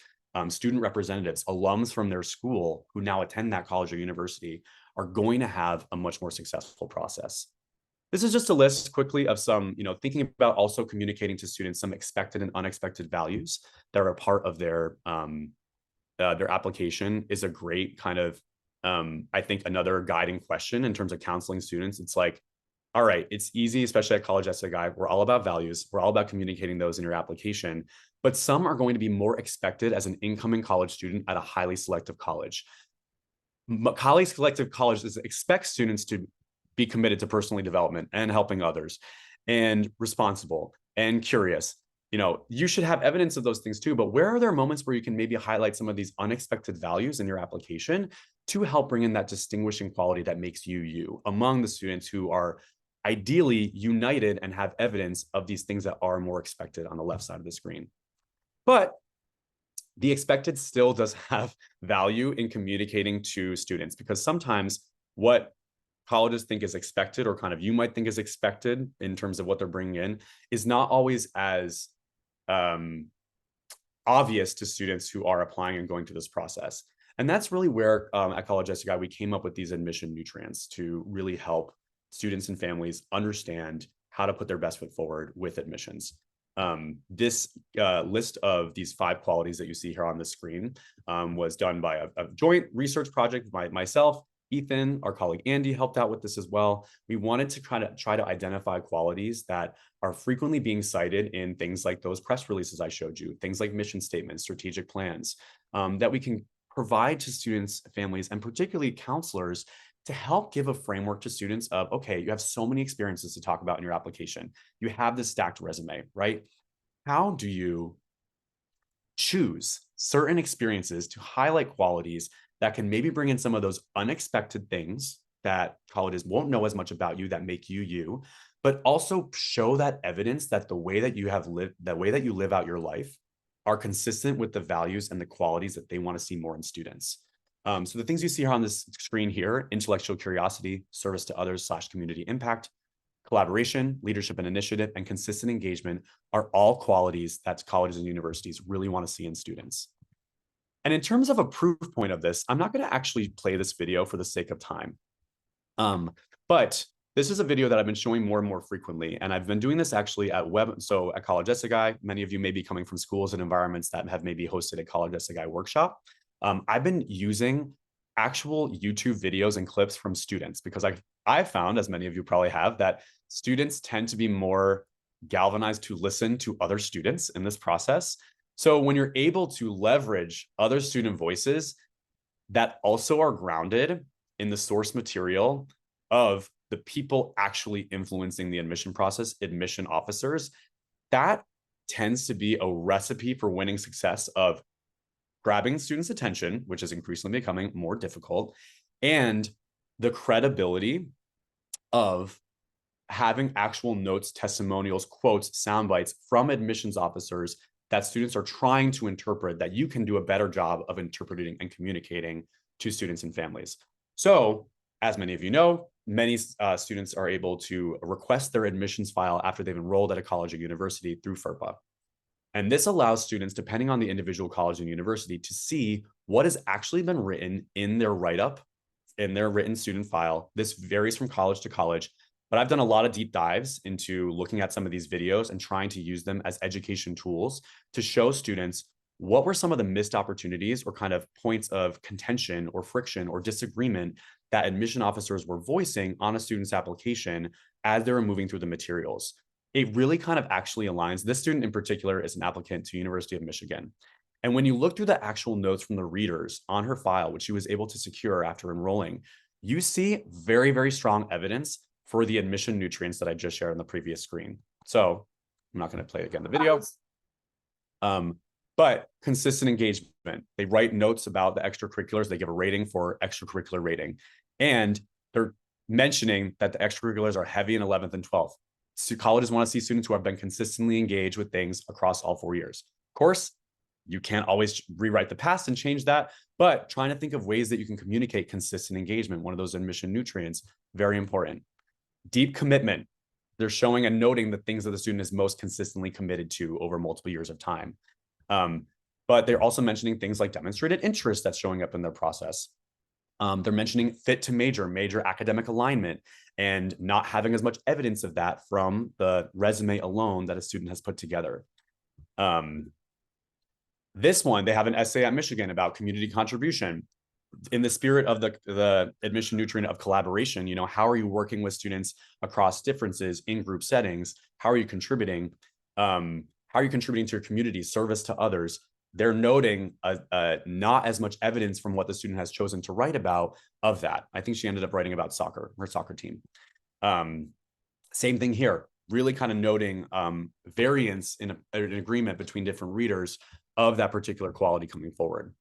student representatives, alums from their school who now attend that college or university, are going to have a much more successful process. This is just a list quickly of some, thinking about also communicating to students some expected and unexpected values that are a part of their application is a great kind of, I think, another guiding question in terms of counseling students. It's like, all right, it's easy, especially at College Essay Guide. We're all about values. We're all about communicating those in your application, but some are going to be more expected as an incoming college student at a highly selective college. Highly selective colleges expect students to be committed to personal development and helping others and responsible and curious. You should have evidence of those things too, but where are there moments where you can maybe highlight some of these unexpected values in your application to help bring in that distinguishing quality that makes you among the students who are ideally united and have evidence of these things that are more expected on the left side of the screen. But the expected still does have value in communicating to students, because sometimes what colleges think is expected, or kind of you might think is expected in terms of what they're bringing in, is not always as obvious to students who are applying and going through this process. And that's really where at College Essay Guide, we came up with these admission nutrients to really help students and families understand how to put their best foot forward with admissions. This list of these 5 qualities that you see here on the screen was done by a joint research project by myself, Ethan, our colleague Andy helped out with this as well. We wanted to try to identify qualities that are frequently being cited in things like those press releases I showed you, things like mission statements, strategic plans, that we can provide to students, families, and particularly counselors to help give a framework to students of, okay, you have so many experiences to talk about in your application. You have this stacked resume, right? How do you choose certain experiences to highlight qualities that can maybe bring in some of those unexpected things that colleges won't know as much about you that make you, but also show that evidence that the way that you live out your life are consistent with the values and the qualities that they want to see more in students. So the things you see here on this screen here: intellectual curiosity, service to others / community impact, collaboration, leadership and initiative, and consistent engagement are all qualities that colleges and universities really want to see in students. And in terms of a proof point of this, I'm not going to actually play this video for the sake of time. But this is a video that I've been showing more and more frequently. And I've been doing this actually at at College Essay Guide. Many of you may be coming from schools and environments that have maybe hosted a College Essay Guide workshop. I've been using actual YouTube videos and clips from students, because I've found, as many of you probably have, that students tend to be more galvanized to listen to other students in this process. So when you're able to leverage other student voices that also are grounded in the source material of the people actually influencing the admission process, admission officers, that tends to be a recipe for winning success of grabbing students' attention, which is increasingly becoming more difficult, and the credibility of having actual notes, testimonials, quotes, sound bites from admissions officers that students are trying to interpret that you can do a better job of interpreting and communicating to students and families. So, as many of you know, many students are able to request their admissions file after they've enrolled at a college or university through FERPA. And this allows students, depending on the individual college and university, to see what has actually been written in their write-up, in their written student file. This varies from college to college, but I've done a lot of deep dives into looking at some of these videos and trying to use them as education tools to show students what were some of the missed opportunities or kind of points of contention or friction or disagreement that admission officers were voicing on a student's application as they were moving through the materials. It really kind of actually aligns. This student in particular is an applicant to University of Michigan. And when you look through the actual notes from the readers on her file, which she was able to secure after enrolling, you see very, very strong evidence for the admission nutrients that I just shared on the previous screen. So I'm not going to play again the video. But consistent engagement. They write notes about the extracurriculars. They give a rating for extracurricular rating. And they're mentioning that the extracurriculars are heavy in 11th and 12th. So colleges want to see students who have been consistently engaged with things across all 4 years. Of course, you can't always rewrite the past and change that, but trying to think of ways that you can communicate consistent engagement, one of those admission nutrients, very important. Deep commitment. They're showing and noting the things that the student is most consistently committed to over multiple years of time. But they're also mentioning things like demonstrated interest that's showing up in their process. They're mentioning fit to major academic alignment, and not having as much evidence of that from the resume alone that a student has put together. This one, they have an essay at Michigan about community contribution. In the spirit of the admission nutrient of collaboration, you know, how are you working with students across differences in group settings? How are you contributing? How are you contributing to your community, service to others? They're noting not as much evidence from what the student has chosen to write about of that. I think she ended up writing about soccer, her soccer team. Same thing here, really kind of noting variance in an agreement between different readers of that particular quality coming forward.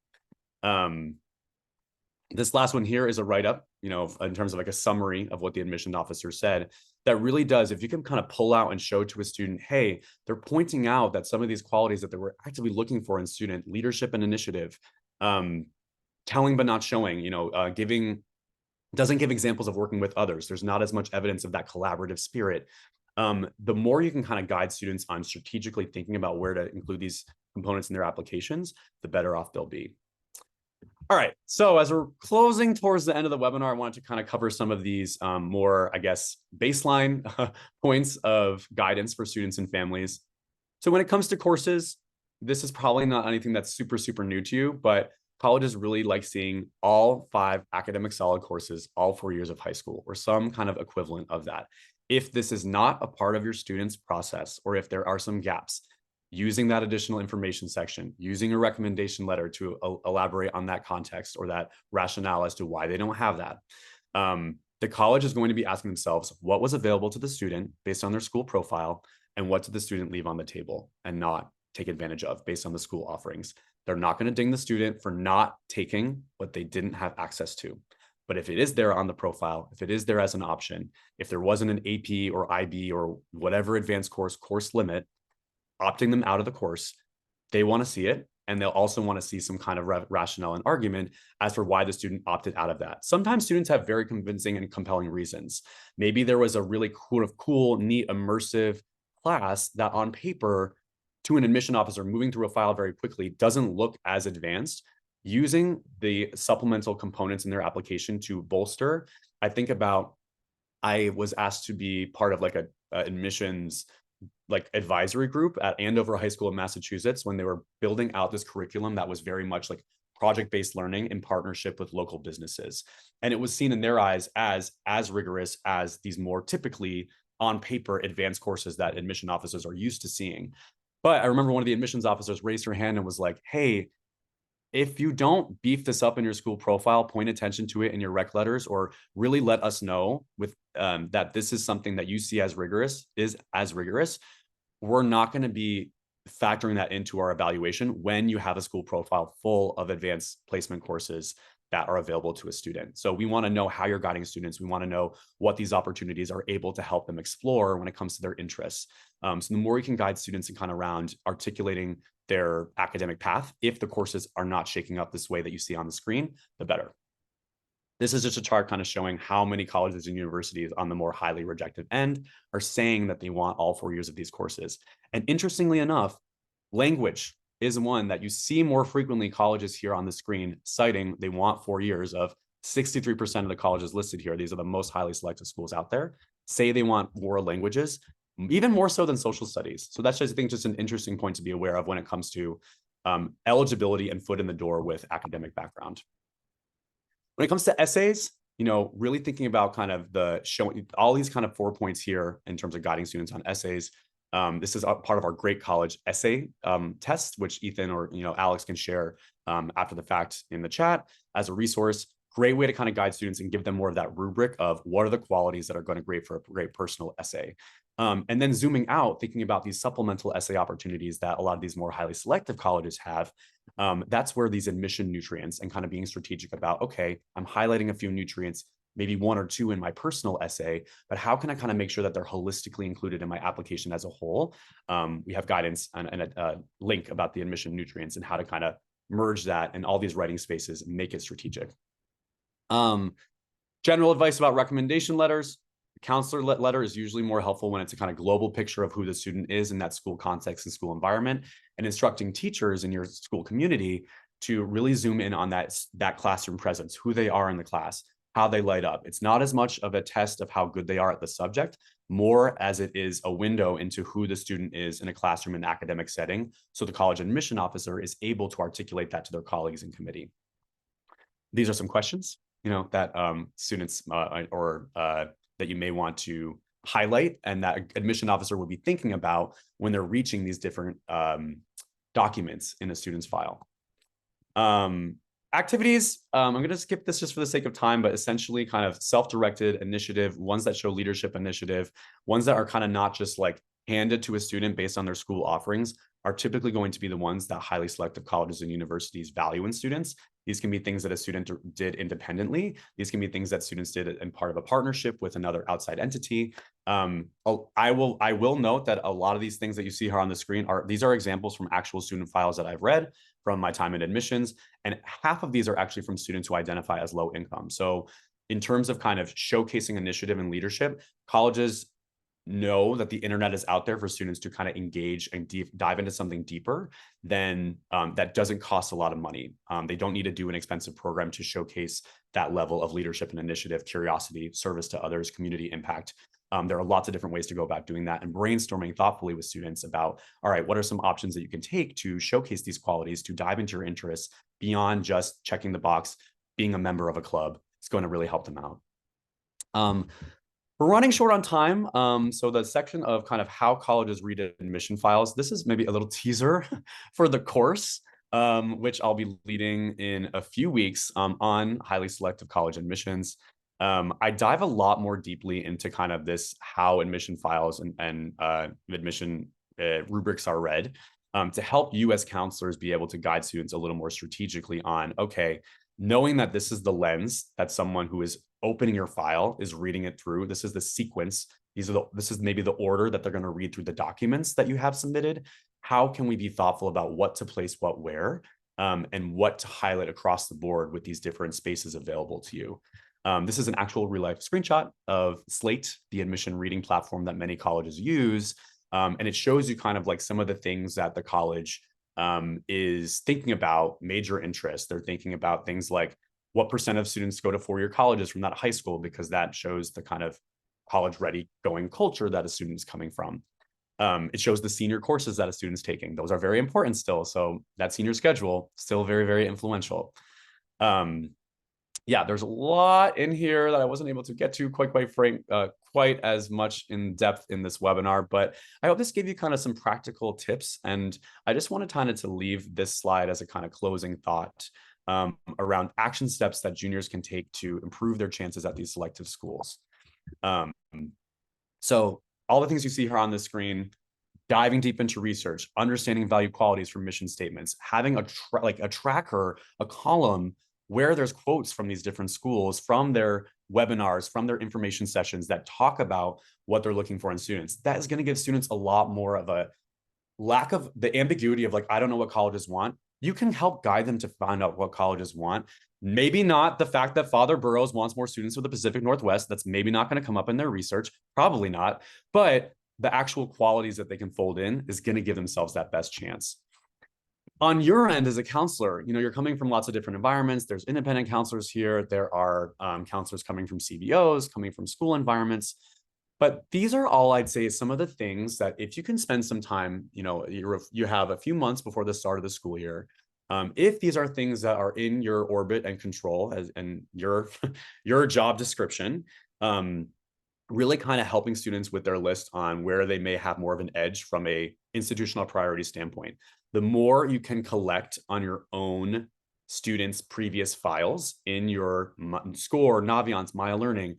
This last one here is a write-up, you know, in terms of like a summary of what the admission officer said, that really does, if you can kind of pull out and show to a student, hey, they're pointing out that some of these qualities that they were actively looking for in student leadership and initiative, telling but not showing, you know, doesn't give examples of working with others. There's not as much evidence of that collaborative spirit. The more you can kind of guide students on strategically thinking about where to include these components in their applications, the better off they'll be. All right, so as we're closing towards the end of the webinar, I wanted to kind of cover some of these more, I guess, baseline points of guidance for students and families. So when it comes to courses, this is probably not anything that's super, super new to you, but colleges really like seeing all 5 academic solid courses, all 4 years of high school, or some kind of equivalent of that. If this is not a part of your student's process, or if there are some gaps, using that additional information section, using a recommendation letter to elaborate on that context or that rationale as to why they don't have that. The college is going to be asking themselves, what was available to the student based on their school profile, and what did the student leave on the table and not take advantage of based on the school offerings. They're not going to ding the student for not taking what they didn't have access to. But if it is there on the profile, if it is there as an option, if there wasn't an AP or IB or whatever advanced course limit, opting them out of the course, they want to see it. And they'll also want to see some kind of rationale and argument as for why the student opted out of that. Sometimes students have very convincing and compelling reasons. Maybe there was a really cool, neat, immersive class that on paper, to an admission officer moving through a file very quickly, doesn't look as advanced. Using the supplemental components in their application to bolster, I think about, I was asked to be part of like a admissions like advisory group at Andover High School in Massachusetts when they were building out this curriculum that was very much like project-based learning in partnership with local businesses. And it was seen in their eyes as rigorous as these more typically on paper advanced courses that admission officers are used to seeing. But I remember one of the admissions officers raised her hand and was like, hey, if you don't beef this up in your school profile, point attention to it in your rec letters, or really let us know with that this is something that you see as rigorous, we're not going to be factoring that into our evaluation when you have a school profile full of advanced placement courses that are available to a student. So we want to know how you're guiding students. We want to know what these opportunities are able to help them explore when it comes to their interests. So the more you can guide students and kind of around articulating their academic path, if the courses are not shaking up this way that you see on the screen, the better. This is just a chart kind of showing how many colleges and universities on the more highly rejected end are saying that they want all 4 years of these courses. And interestingly enough, language is one that you see more frequently colleges here on the screen citing they want 4 years of. 63% of the colleges listed here, these are the most highly selective schools out there, say they want more languages, even more so than social studies. So that's just, I think, just an interesting point to be aware of when it comes to eligibility and foot in the door with academic background. When it comes to essays, you know, really thinking about kind of the showing all these kind of 4 points here in terms of guiding students on essays. This is a part of our Great College essay test, which Ethan or, you know, Alex can share after the fact in the chat as a resource. Great way to kind of guide students and give them more of that rubric of what are the qualities that are going to grade for a great personal essay. And then zooming out, thinking about these supplemental essay opportunities that a lot of these more highly selective colleges have. That's where these admission nutrients and kind of being strategic about, okay, I'm highlighting a few nutrients, maybe 1 or 2 in my personal essay, but how can I kind of make sure that they're holistically included in my application as a whole? We have guidance and a link about the admission nutrients and how to kind of merge that in all these writing spaces and make it strategic. General advice about recommendation letters. The counselor letter is usually more helpful when it's a kind of global picture of who the student is in that school context and school environment, and instructing teachers in your school community to really zoom in on that classroom presence, who they are in the class, how they light up. It's not as much of a test of how good they are at the subject, more as it is a window into who the student is in a classroom and academic setting. So the college admission officer is able to articulate that to their colleagues in committee. These are some questions, you know, that students that you may want to highlight and that admission officer will be thinking about when they're reaching these different documents in a student's file. Activities, I'm going to skip this just for the sake of time, but essentially kind of self-directed initiative, ones that show leadership initiative, ones that are kind of not just like handed to a student based on their school offerings, are typically going to be the ones that highly selective colleges and universities value in students. These can be things that a student did independently. These can be things that students did in part of a partnership with another outside entity. I will note that a lot of these things that you see here on the screen these are examples from actual student files that I've read from my time in admissions, and half of these are actually from students who identify as low income. So in terms of kind of showcasing initiative and leadership, colleges know that the internet is out there for students to kind of engage and dive into something deeper than that doesn't cost a lot of money. They don't need to do an expensive program to showcase that level of leadership and initiative, curiosity, service to others, community impact. There are lots of different ways to go about doing that and brainstorming thoughtfully with students about, all right, what are some options that you can take to showcase these qualities, to dive into your interests beyond just checking the box, being a member of a club. It's going to really help them out. We're running short on time. So the section of kind of how colleges read admission files, this is maybe a little teaser for the course, which I'll be leading in a few weeks on highly selective college admissions. I dive a lot more deeply into kind of this, how admission files and admission rubrics are read to help you as counselors be able to guide students a little more strategically on, okay, knowing that this is the lens that someone who is opening your file is reading it through. This is the sequence. This is maybe the order that they're going to read through the documents that you have submitted. How can we be thoughtful about what to place what where and what to highlight across the board with these different spaces available to you? This is an actual real life screenshot of Slate, the admission reading platform that many colleges use. And it shows you kind of like some of the things that the college is thinking about major interests. They're thinking about things like what % of students go to 4-year colleges from that high school, because that shows the kind of college ready going culture that a student is coming from. It shows the senior courses that a student's taking. Those are very important still. So that senior schedule, still very, very influential. Yeah, there's a lot in here that I wasn't able to get to quite as much in depth in this webinar, but I hope this gave you kind of some practical tips. And I just wanted kind of to leave this slide as a kind of closing thought around action steps that juniors can take to improve their chances at these selective schools. So all the things you see here on the screen, diving deep into research, understanding value qualities from mission statements, having a tracker, a column where there's quotes from these different schools, from their webinars, from their information sessions that talk about what they're looking for in students. That is going to give students a lot more of a lack of the ambiguity of like, I don't know what colleges want. You can help guide them to find out what colleges want. Maybe not the fact that Father Burroughs wants more students with the Pacific Northwest. That's maybe not going to come up in their research, probably not. But the actual qualities that they can fold in is going to give themselves that best chance. On your end as a counselor, you're coming from lots of different environments. There's independent counselors here. There are counselors coming from CBOs, coming from school environments. But these are all, I'd say, some of the things that if you can spend some time, you have a few months before the start of the school year. If these are things that are in your orbit and control and your job description, really kind of helping students with their list on where they may have more of an edge from a institutional priority standpoint. The more you can collect on your own students' previous files in your SCORE, Naviance, Maya Learning,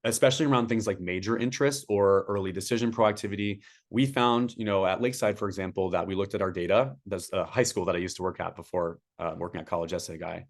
especially around things like major interest or early decision proactivity. We found, at Lakeside, for example, that we looked at our data. That's a high school that I used to work at before working at College Essay Guy.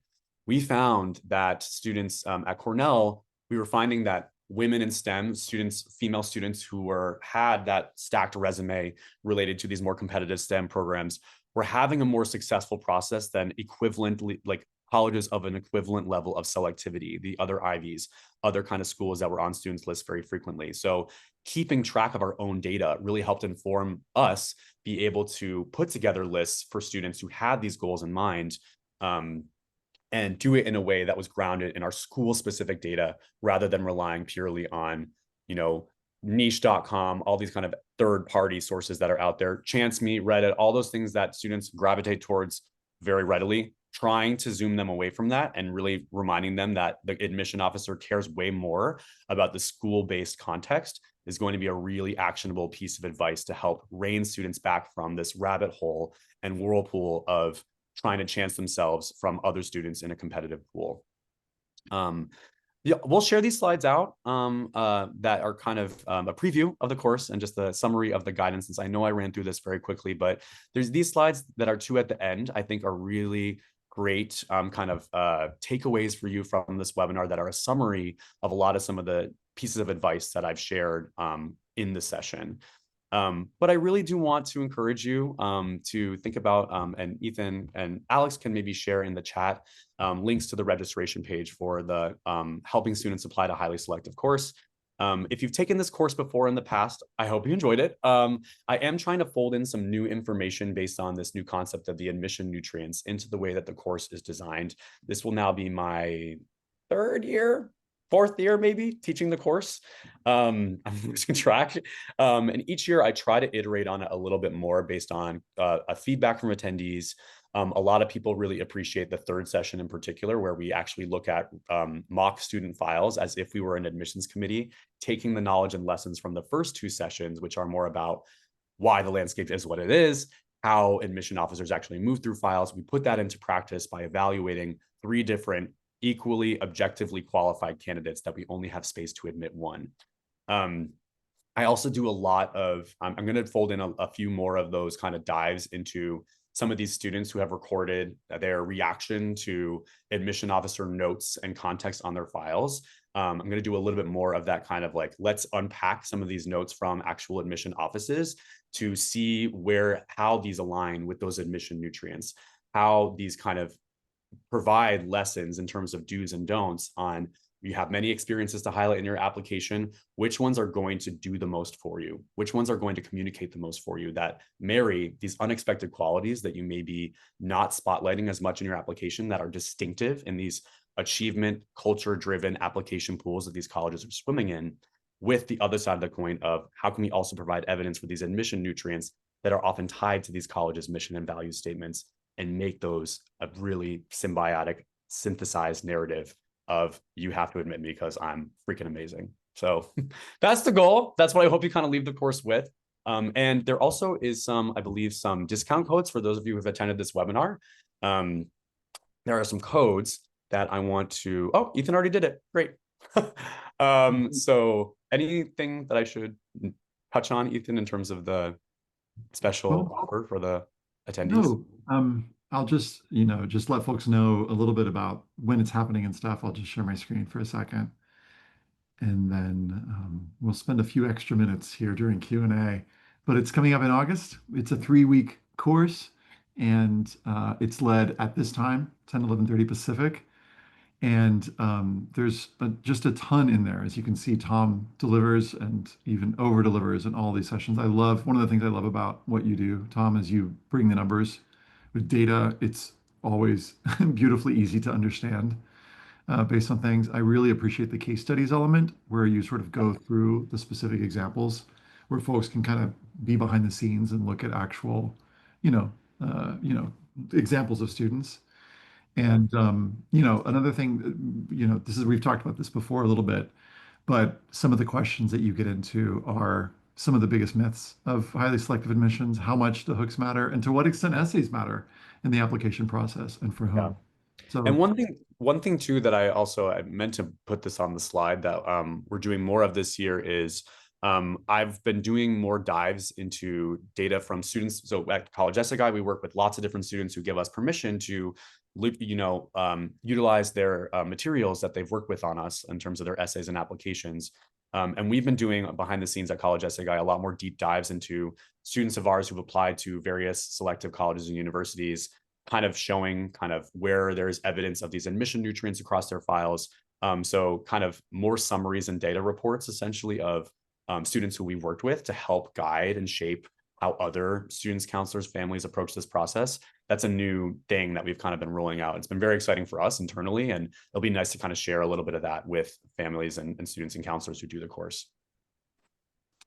We found that students at Cornell, we were finding that women in STEM students, female students who had that stacked resume related to these more competitive STEM programs, were having a more successful process than equivalently, like colleges of an equivalent level of selectivity, the other Ivies, other kind of schools that were on students' lists very frequently. So keeping track of our own data really helped inform us be able to put together lists for students who had these goals in mind, and do it in a way that was grounded in our school-specific data rather than relying purely on, niche.com, all these kind of third-party sources that are out there, ChanceMe, Reddit, all those things that students gravitate towards very readily, trying to zoom them away from that and really reminding them that the admission officer cares way more about the school-based context is going to be a really actionable piece of advice to help rein students back from this rabbit hole and whirlpool of trying to chance themselves from other students in a competitive pool. Yeah, we'll share these slides out that are kind of a preview of the course and just the summary of the guidance, since I know I ran through this very quickly, but there's these slides that are two at the end, I think are really great kind of takeaways for you from this webinar that are a summary of a lot of some of the pieces of advice that I've shared in the session. But I really do want to encourage you to think about, and Ethan and Alex can maybe share in the chat links to the registration page for the Helping Students Apply to Highly Selective course. If you've taken this course before in the past, I hope you enjoyed it. I am trying to fold in some new information based on this new concept of the admission nutrients into the way that the course is designed. This will now be my fourth year maybe teaching the course. I'm losing track. And each year I try to iterate on it a little bit more based on a feedback from attendees. A lot of people really appreciate the third session in particular, where we actually look at mock student files as if we were an admissions committee, taking the knowledge and lessons from the first two sessions, which are more about why the landscape is what it is, how admission officers actually move through files. We put that into practice by evaluating 3 different equally objectively qualified candidates that we only have space to admit one. I also do a lot of, I'm going to fold in a few more of those kind of dives into some of these students who have recorded their reaction to admission officer notes and context on their files. I'm going to do a little bit more of that kind of like, let's unpack some of these notes from actual admission offices to see how these align with those admission nutrients, how these kind of provide lessons in terms of do's and don'ts on, you have many experiences to highlight in your application, which ones are going to do the most for you, which ones are going to communicate the most for you, that marry these unexpected qualities that you may be not spotlighting as much in your application that are distinctive in these achievement culture-driven application pools that these colleges are swimming in, with the other side of the coin of how can we also provide evidence for these admission nutrients that are often tied to these colleges' mission and value statements, and make those a really symbiotic, synthesized narrative of, you have to admit me because I'm freaking amazing. So that's the goal. That's what I hope you kind of leave the course with. And there also is I believe some discount codes for those of you who have attended this webinar. There are some codes that I want to, oh, Ethan already did it. Great. So anything that I should touch on, Ethan, in terms of the special offer for the attendees? No, I'll just, just let folks know a little bit about when it's happening and stuff. I'll just share my screen for a second. And then we'll spend a few extra minutes here during Q&A. But it's coming up in August. It's a 3-week course, and it's led at this time, 10, 11:30 Pacific. And there's just a ton in there. As you can see, Tom delivers and even over delivers in all these sessions. One of the things I love about what you do, Tom, is you bring the numbers with data. It's always beautifully easy to understand based on things. I really appreciate the case studies element where you sort of go through the specific examples where folks can kind of be behind the scenes and look at actual, you know, examples of students. And another thing, this is we've talked about this before a little bit, but some of the questions that you get into are some of the biggest myths of highly selective admissions, how much the hooks matter, and to what extent essays matter in the application process and for Yeah. whom. So And one thing too that I meant to put this on the slide that we're doing more of this year is I've been doing more dives into data from students. So at College Essay Guide, we work with lots of different students who give us permission to utilize their materials that they've worked with on us in terms of their essays and applications. And we've been doing behind the scenes at College Essay Guide a lot more deep dives into students of ours who've applied to various selective colleges and universities, kind of showing kind of where there's evidence of these admission nutrients across their files. So kind of more summaries and data reports essentially of students who we've worked with to help guide and shape how other students, counselors, families approach this process. That's a new thing that we've kind of been rolling out. It's been very exciting for us internally, and it'll be nice to kind of share a little bit of that with families and students and counselors who do the course,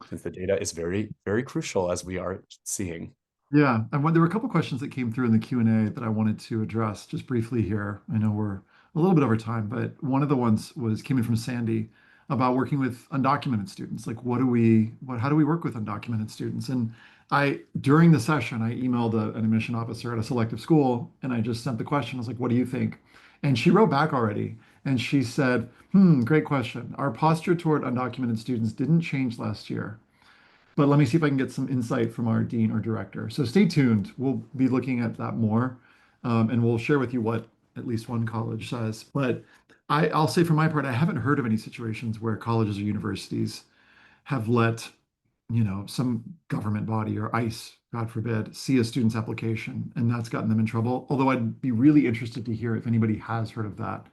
since the data is very, very crucial as we are seeing. yeah, and there were a couple questions that came through in the Q&A that I wanted to address just briefly here. I know we're a little bit over time, but one of the ones came in from Sandy about working with undocumented students. Like, how do we work with undocumented students? And during the session, I emailed an admission officer at a selective school, and I just sent the question. I was like, what do you think? And she wrote back already, and she said, great question. Our posture toward undocumented students didn't change last year. But let me see if I can get some insight from our dean or director. So stay tuned. We'll be looking at that more, and we'll share with you what at least one college says. But I'll say for my part, I haven't heard of any situations where colleges or universities have let, some government body or ICE, God forbid, see a student's application and that's gotten them in trouble. Although I'd be really interested to hear if anybody has heard of that,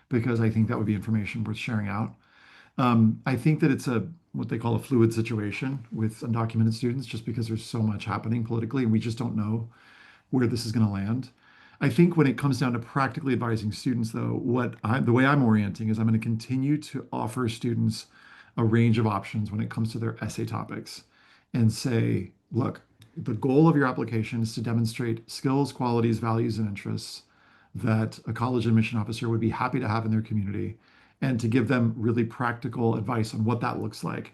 because I think that would be information worth sharing out. I think that it's what they call a fluid situation with undocumented students, just because there's so much happening politically, and we just don't know where this is going to land. I think when it comes down to practically advising students, though, the way I'm orienting is I'm going to continue to offer students a range of options when it comes to their essay topics, and say, look, the goal of your application is to demonstrate skills, qualities, values, and interests that a college admission officer would be happy to have in their community, and to give them really practical advice on what that looks like.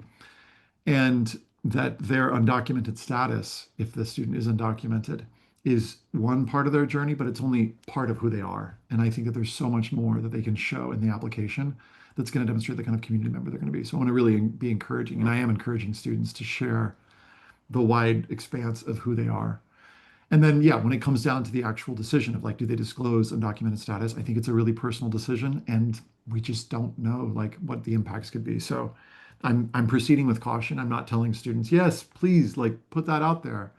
And that their undocumented status, if the student is undocumented, is one part of their journey, but it's only part of who they are. And I think that there's so much more that they can show in the application that's going to demonstrate the kind of community member they're going to be. So I want to really be encouraging, and I am encouraging students to share the wide expanse of who they are. And then, yeah, when it comes down to the actual decision of like, do they disclose undocumented status? I think it's a really personal decision, and we just don't know like what the impacts could be. So I'm proceeding with caution. I'm not telling students, yes, please, like put that out there.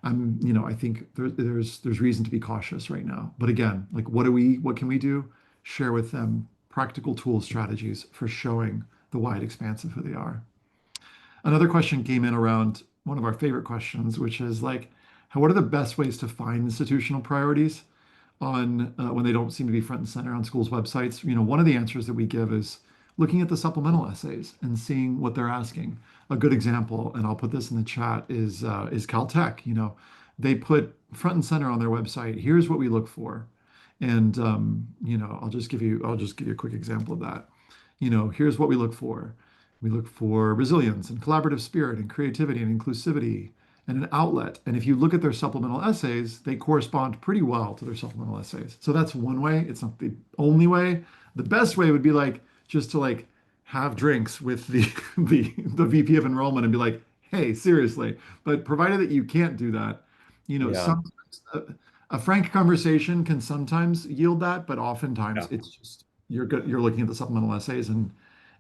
I think there's reason to be cautious right now. But again, like what can we do? Share with them practical tools, strategies for showing the wide expanse of who they are. Another question came in around one of our favorite questions, which is like, what are the best ways to find institutional priorities on when they don't seem to be front and center on schools' websites? One of the answers that we give is looking at the supplemental essays and seeing what they're asking. A good example, and I'll put this in the chat, is Caltech. They put front and center on their website, here's what we look for. And I'll just give you a quick example of that. Here's what we look for. We look for resilience and collaborative spirit and creativity and inclusivity and an outlet. And if you look at their supplemental essays, they correspond pretty well to their supplemental essays. So that's one way. It's not the only way. The best way would be like just to like have drinks with the the VP of enrollment and be like, hey, seriously. But provided that you can't do that, Yeah. some A frank conversation can sometimes yield that, but oftentimes Yeah. it's just you're looking at the supplemental essays and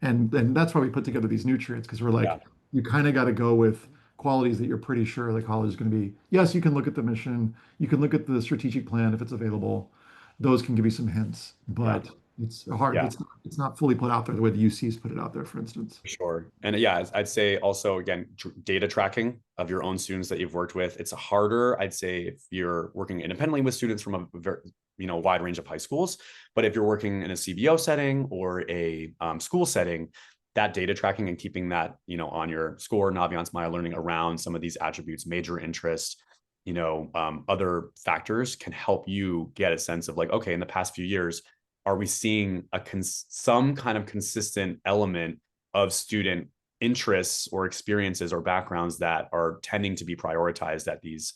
that's why we put together these nutrients because we're Yeah. like you kind of got to go with qualities that you're pretty sure the college is going to be. Yes, you can look at the mission, you can look at the strategic plan if it's available. Those can give you some hints, Yeah. but it's hard. Yeah. It's not fully put out there the way the UCs put it out there, for instance. For sure. And yeah, I'd say also, again, data tracking of your own students that you've worked with. It's harder, I'd say, if you're working independently with students from a very, wide range of high schools. But if you're working in a CBO setting or a school setting, that data tracking and keeping that, on your score, Naviance, Maya Learning around some of these attributes, major interest, other factors can help you get a sense of like, okay, in the past few years, are we seeing some kind of consistent element of student interests or experiences or backgrounds that are tending to be prioritized at these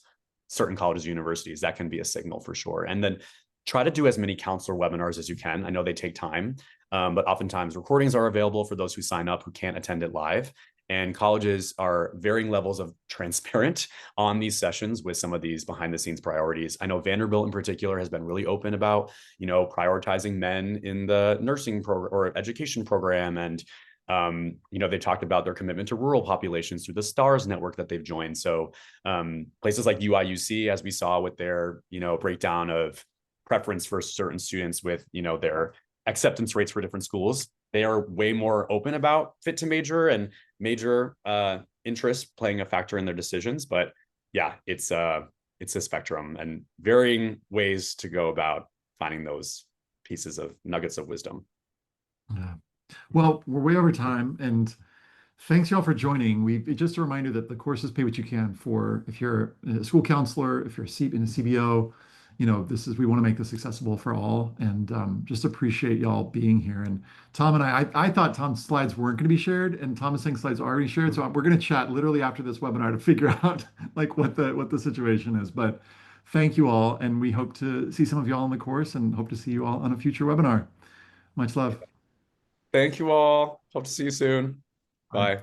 certain colleges, universities? That can be a signal for sure. And then try to do as many counselor webinars as you can. I know they take time, but oftentimes recordings are available for those who sign up who can't attend it live. And colleges are varying levels of transparent on these sessions with some of these behind the scenes priorities. I know Vanderbilt in particular has been really open about, prioritizing men in the nursing program or education program. And, they talked about their commitment to rural populations through the STARS network that they've joined. So places like UIUC, as we saw with their, breakdown of preference for certain students with, their acceptance rates for different schools, they are way more open about fit to major and major interest playing a factor in their decisions. But yeah, it's a spectrum and varying ways to go about finding those pieces of nuggets of wisdom. Yeah. Well, we're way over time, and thanks y'all for joining. Just a reminder that the courses pay what you can for if you're a school counselor, if you're in a CBO, we want to make this accessible for all, and just appreciate y'all being here. And Tom and I thought Tom's slides weren't going to be shared, and Tom is saying slides are already shared. So we're going to chat literally after this webinar to figure out like what the situation is. But thank you all, and we hope to see some of y'all in the course, and hope to see you all on a future webinar. Much love. Thank you all. Hope to see you soon. Bye.